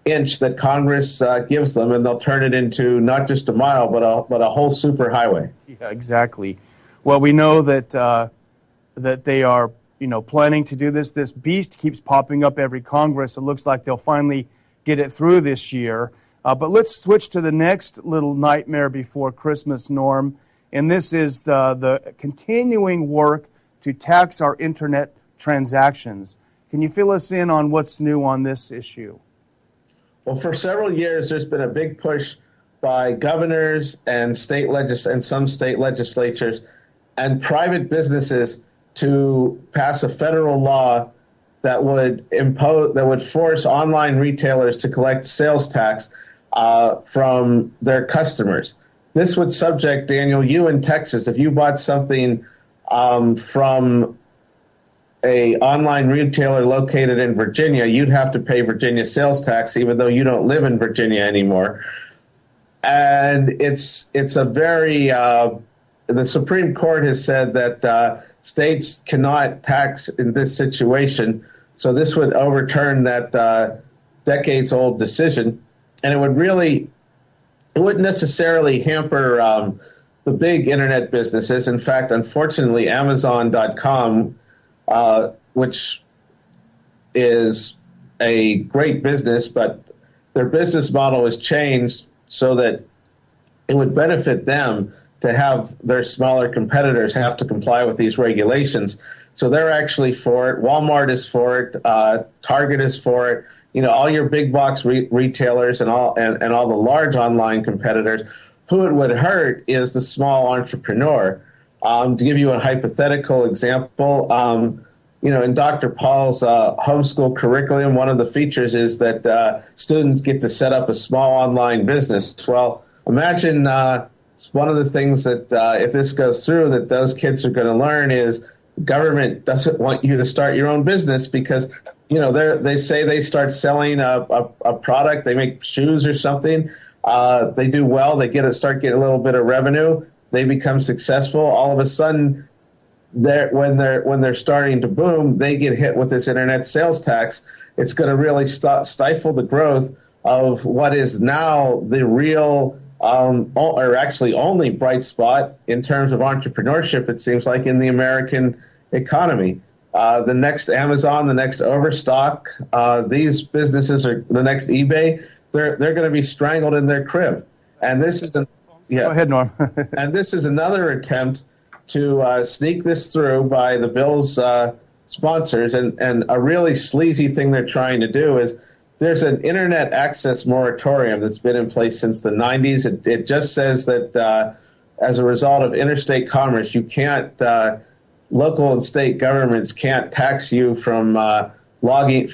Speaker 9: inch that Congress gives them, and they'll turn it into not just a mile, but a whole superhighway.
Speaker 5: Yeah, exactly. Well, we know that that they are planning to do this. This beast keeps popping up every Congress. It looks like they'll finally get it through this year. But let's switch to the next little nightmare before Christmas, Norm. And this is the continuing work to tax our internet transactions. Can you fill us in on what's new on this issue?
Speaker 9: Well, for several years, there's been a big push by governors and some state legislatures and private businesses to pass a federal law that would force online retailers to collect sales tax from their customers. This would subject, Daniel, you in Texas, if you bought something from a online retailer located in Virginia, you'd have to pay Virginia sales tax, even though you don't live in Virginia anymore. And it's a very the Supreme Court has said that states cannot tax in this situation. So this would overturn that decades-old decision, and it wouldn't necessarily hamper the big internet businesses. In fact, unfortunately, Amazon.com, which is a great business, but their business model has changed so that it would benefit them to have their smaller competitors have to comply with these regulations. So they're actually for it. Walmart is for it. Target is for it. You know, all your big box retailers and all the large online competitors. Who it would hurt is the small entrepreneur. To give you a hypothetical example, in Dr. Paul's homeschool curriculum, one of the features is that students get to set up a small online business. Well, imagine one of the things that if this goes through, that those kids are going to learn is government doesn't want you to start your own business because, they say they start selling a product, they make shoes or something, they do well, they start getting a little bit of revenue, they become successful. All of a sudden, when they're starting to boom, they get hit with this internet sales tax. It's going to really stifle the growth of what is now the real, or actually only bright spot in terms of entrepreneurship, it seems like, in the American economy. The next Amazon, the next Overstock, these businesses are the next eBay. They're going to be strangled in their crib. And this is
Speaker 5: Go ahead, Norm.
Speaker 9: and this is another attempt to sneak this through by the bill's sponsors. And a really sleazy thing they're trying to do is there's an internet access moratorium that's been in place since the 90s. It just says that as a result of interstate commerce, you can't, local and state governments can't tax you from logging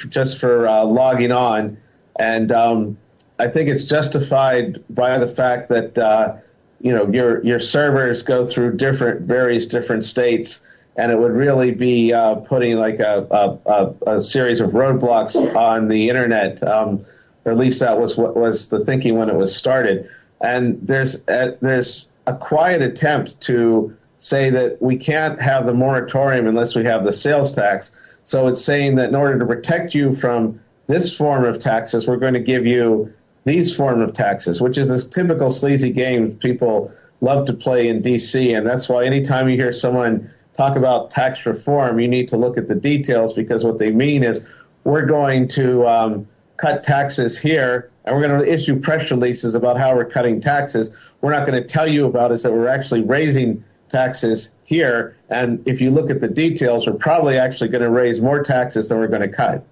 Speaker 9: on. And I think it's justified by the fact that your servers go through various different states, and it would really be putting like a series of roadblocks on the internet, or at least that was what was the thinking when it was started. And there's a quiet attempt to say that we can't have the moratorium unless we have the sales tax. So it's saying that in order to protect you from this form of taxes, we're going to give you these form of taxes, which is this typical sleazy game people love to play in D.C. And that's why anytime you hear someone talk about tax reform, you need to look at the details, because what they mean is we're going to cut taxes here, and we're going to issue press releases about how we're cutting taxes. We're not going to tell you about is that we're actually raising taxes here. And if you look at the details, we're probably actually going to raise more taxes than we're going to cut.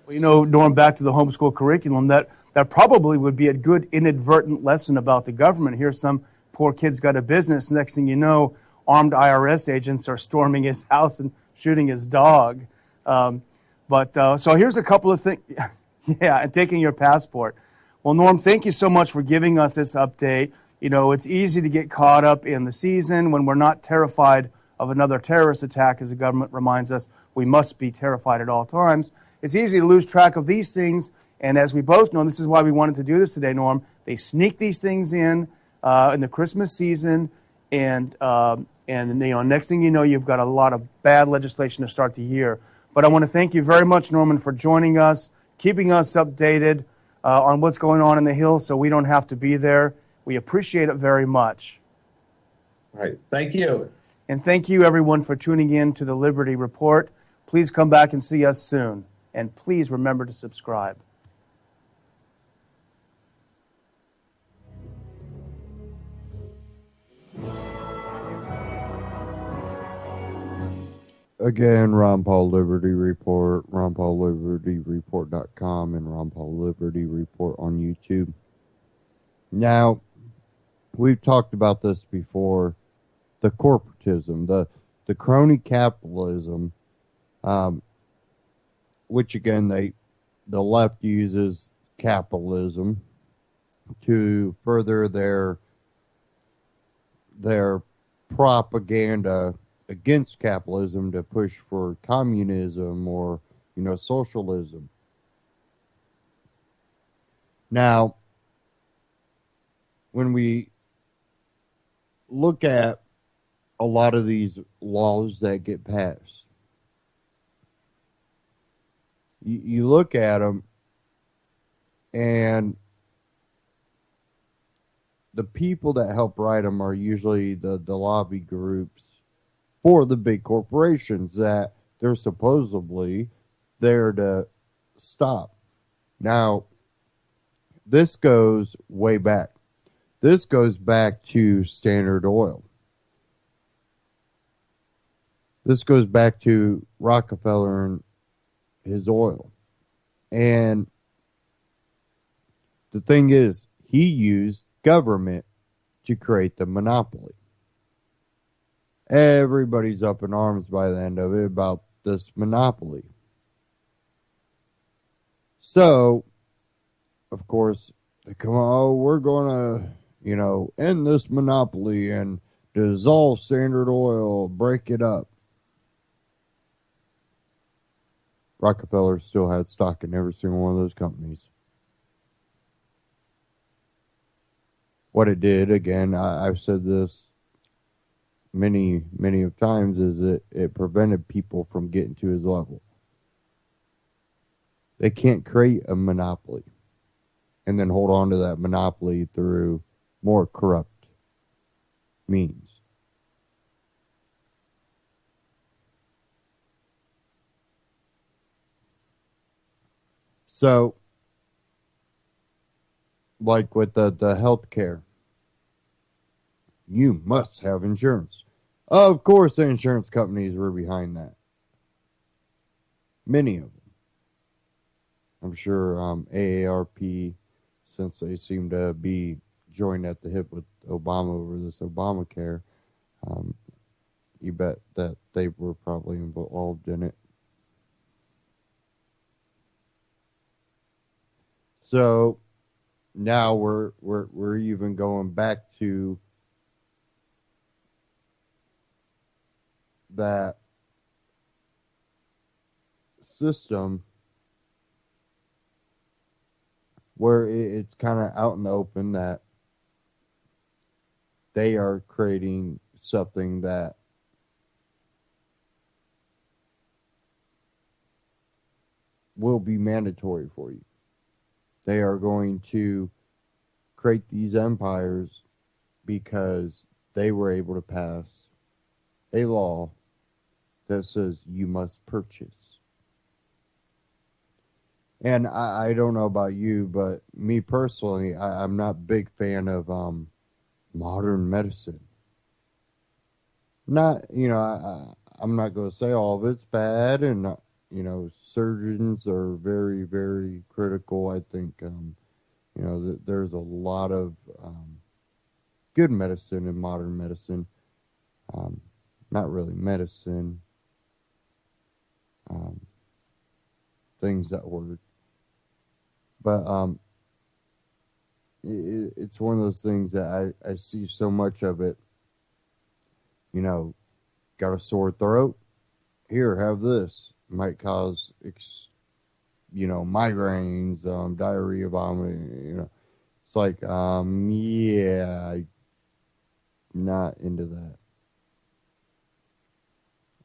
Speaker 5: Well, Norm, back to the homeschool curriculum, that probably would be a good inadvertent lesson about the government. Here, some poor kid's got a business. Next thing you know, armed IRS agents are storming his house and shooting his dog. So here's a couple of things. Yeah, and taking your passport. Well, Norm, thank you so much for giving us this update. It's easy to get caught up in the season when we're not terrified of another terrorist attack, as the government reminds us we must be terrified at all times. It's easy to lose track of these things, and as we both know, this is why we wanted to do this today, Norm, they sneak these things in the Christmas season, and next thing you know, you've got a lot of bad legislation to start the year. But I want to thank you very much, Norman, for joining us, keeping us updated on what's going on in the Hill so we don't have to be there. We appreciate it very much.
Speaker 9: All right. Thank you.
Speaker 5: And thank you, everyone, for tuning in to the Liberty Report. Please come back and see us soon. And please remember to subscribe.
Speaker 2: Again, Ron Paul Liberty Report, RonPaulLibertyReport.com, and Ron Paul Liberty Report on YouTube. Now, we've talked about this before, the corporatism, the crony capitalism, which again the left uses capitalism to further their propaganda against capitalism, to push for communism or socialism. Now, when we look at a lot of these laws that get passed, you look at them, and the people that help write them are usually the lobby groups for the big corporations that they're supposedly there to stop. Now, this goes way back. This goes back to Standard Oil. This goes back to Rockefeller and his oil. And the thing is, he used government to create the monopoly. Everybody's up in arms by the end of it about this monopoly. So, of course, they come, oh, we're going to, end this monopoly and dissolve Standard Oil, break it up. Rockefeller still had stock in every single one of those companies. What it did, again, I've said this many, many of times, is it prevented people from getting to his level. They can't create a monopoly and then hold on to that monopoly through more corrupt means. So, like with the health care, you must have insurance. Of course, the insurance companies were behind that. Many of them. I'm sure AARP, since they seem to be joined at the hip with Obama over this Obamacare, you bet that they were probably involved in it. So now we're even going back to that system where it's kind of out in the open that they are creating something that will be mandatory for you. They are going to create these empires because they were able to pass a law that says you must purchase. And I don't know about you, but me personally, I'm not a big fan of modern medicine. Not, I'm not going to say all of it's bad, and surgeons are very, very critical. I think, that there's a lot of good medicine in modern medicine. Not really medicine. Things that work. But it's one of those things that I see so much of it. Got a sore throat? Here, have this. Might cause, migraines, diarrhea, vomiting. It's like, yeah, I'm not into that.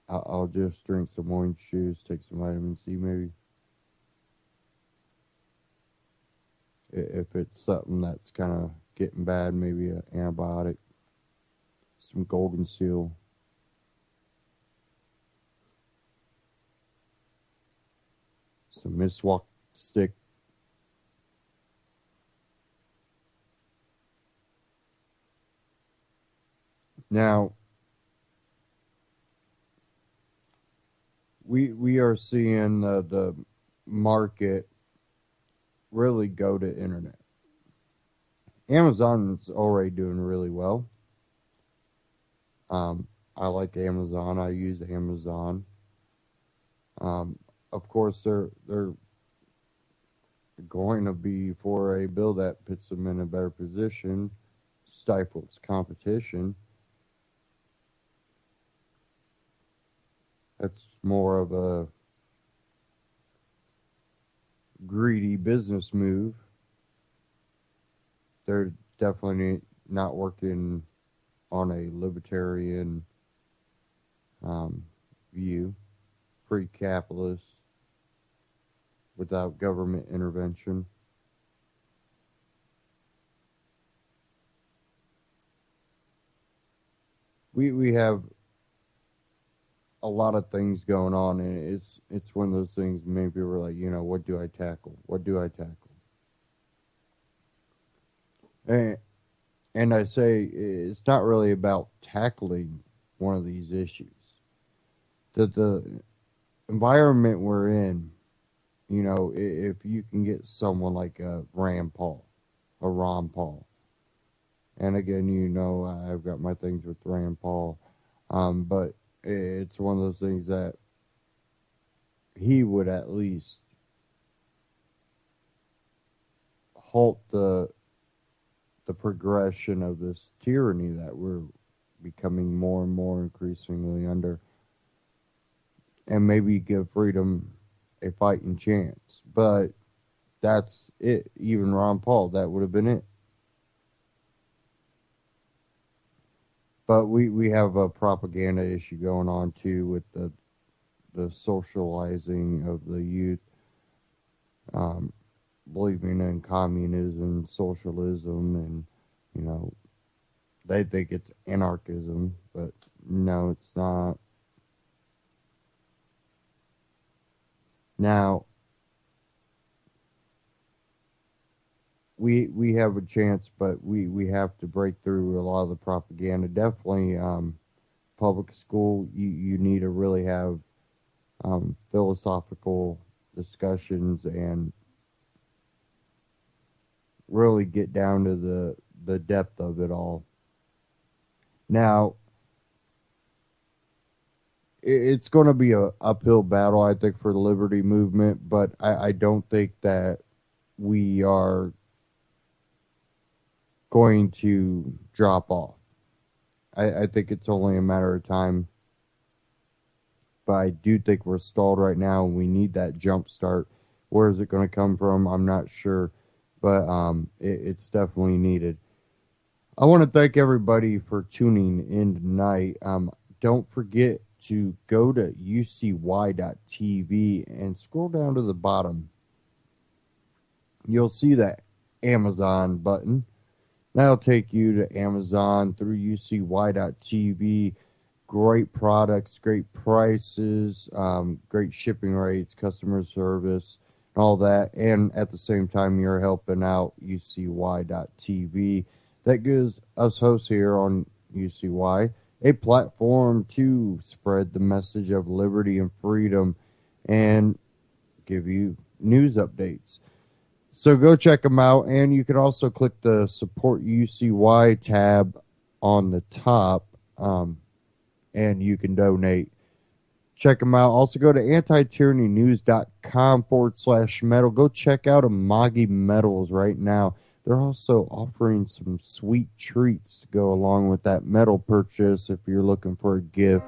Speaker 2: I'll just drink some orange juice, take some vitamin C, maybe. If it's something that's kind of getting bad, maybe an antibiotic, some Golden Seal. Some miswalk stick. Now, we are seeing the market really go to internet. Amazon's already doing really well. I like Amazon. I use Amazon. of course, they're going to be for a bill that puts them in a better position, stifles competition. That's more of a greedy business move. They're definitely not working on a libertarian view, free capitalist, without government intervention. We have a lot of things going on, and it's one of those things. Maybe we're like, what do I tackle? What do I tackle? And I say it's not really about tackling one of these issues. The environment we're in, if you can get someone like a Ron Paul, and again, I've got my things with Rand Paul, but it's one of those things that he would at least halt the progression of this tyranny that we're becoming more and more increasingly under, and maybe give freedom a fighting chance. But that's it. Even Ron Paul, that would have been it. But we have a propaganda issue going on too with the socializing of the youth, believing in communism, socialism, and they think it's anarchism, but no, it's not. Now, we have a chance, but we have to break through a lot of the propaganda. Definitely, public school, you need to really have philosophical discussions and really get down to the depth of it all. Now, it's going to be a uphill battle, I think, for the liberty movement, but I don't think that we are going to drop off. I think it's only a matter of time, but I do think we're stalled right now, and we need that jump start. Where is it going to come from? I'm not sure, but it's definitely needed. I want to thank everybody for tuning in tonight. Don't forget to go to ucy.tv and scroll down to the bottom. You'll see that Amazon button. That'll take you to Amazon through ucy.tv. Great products, great prices, great shipping rates, customer service, all that. And at the same time, you're helping out ucy.tv. That gives us hosts here on UCY a platform to spread the message of liberty and freedom and give you news updates. So go check them out, and you can also click the Support UCY tab on the top, and you can donate. Check them out. Also go to antityrannynews.com/metal. Go check out Amagi Metals right now. They're also offering some sweet treats to go along with that metal purchase if you're looking for a gift.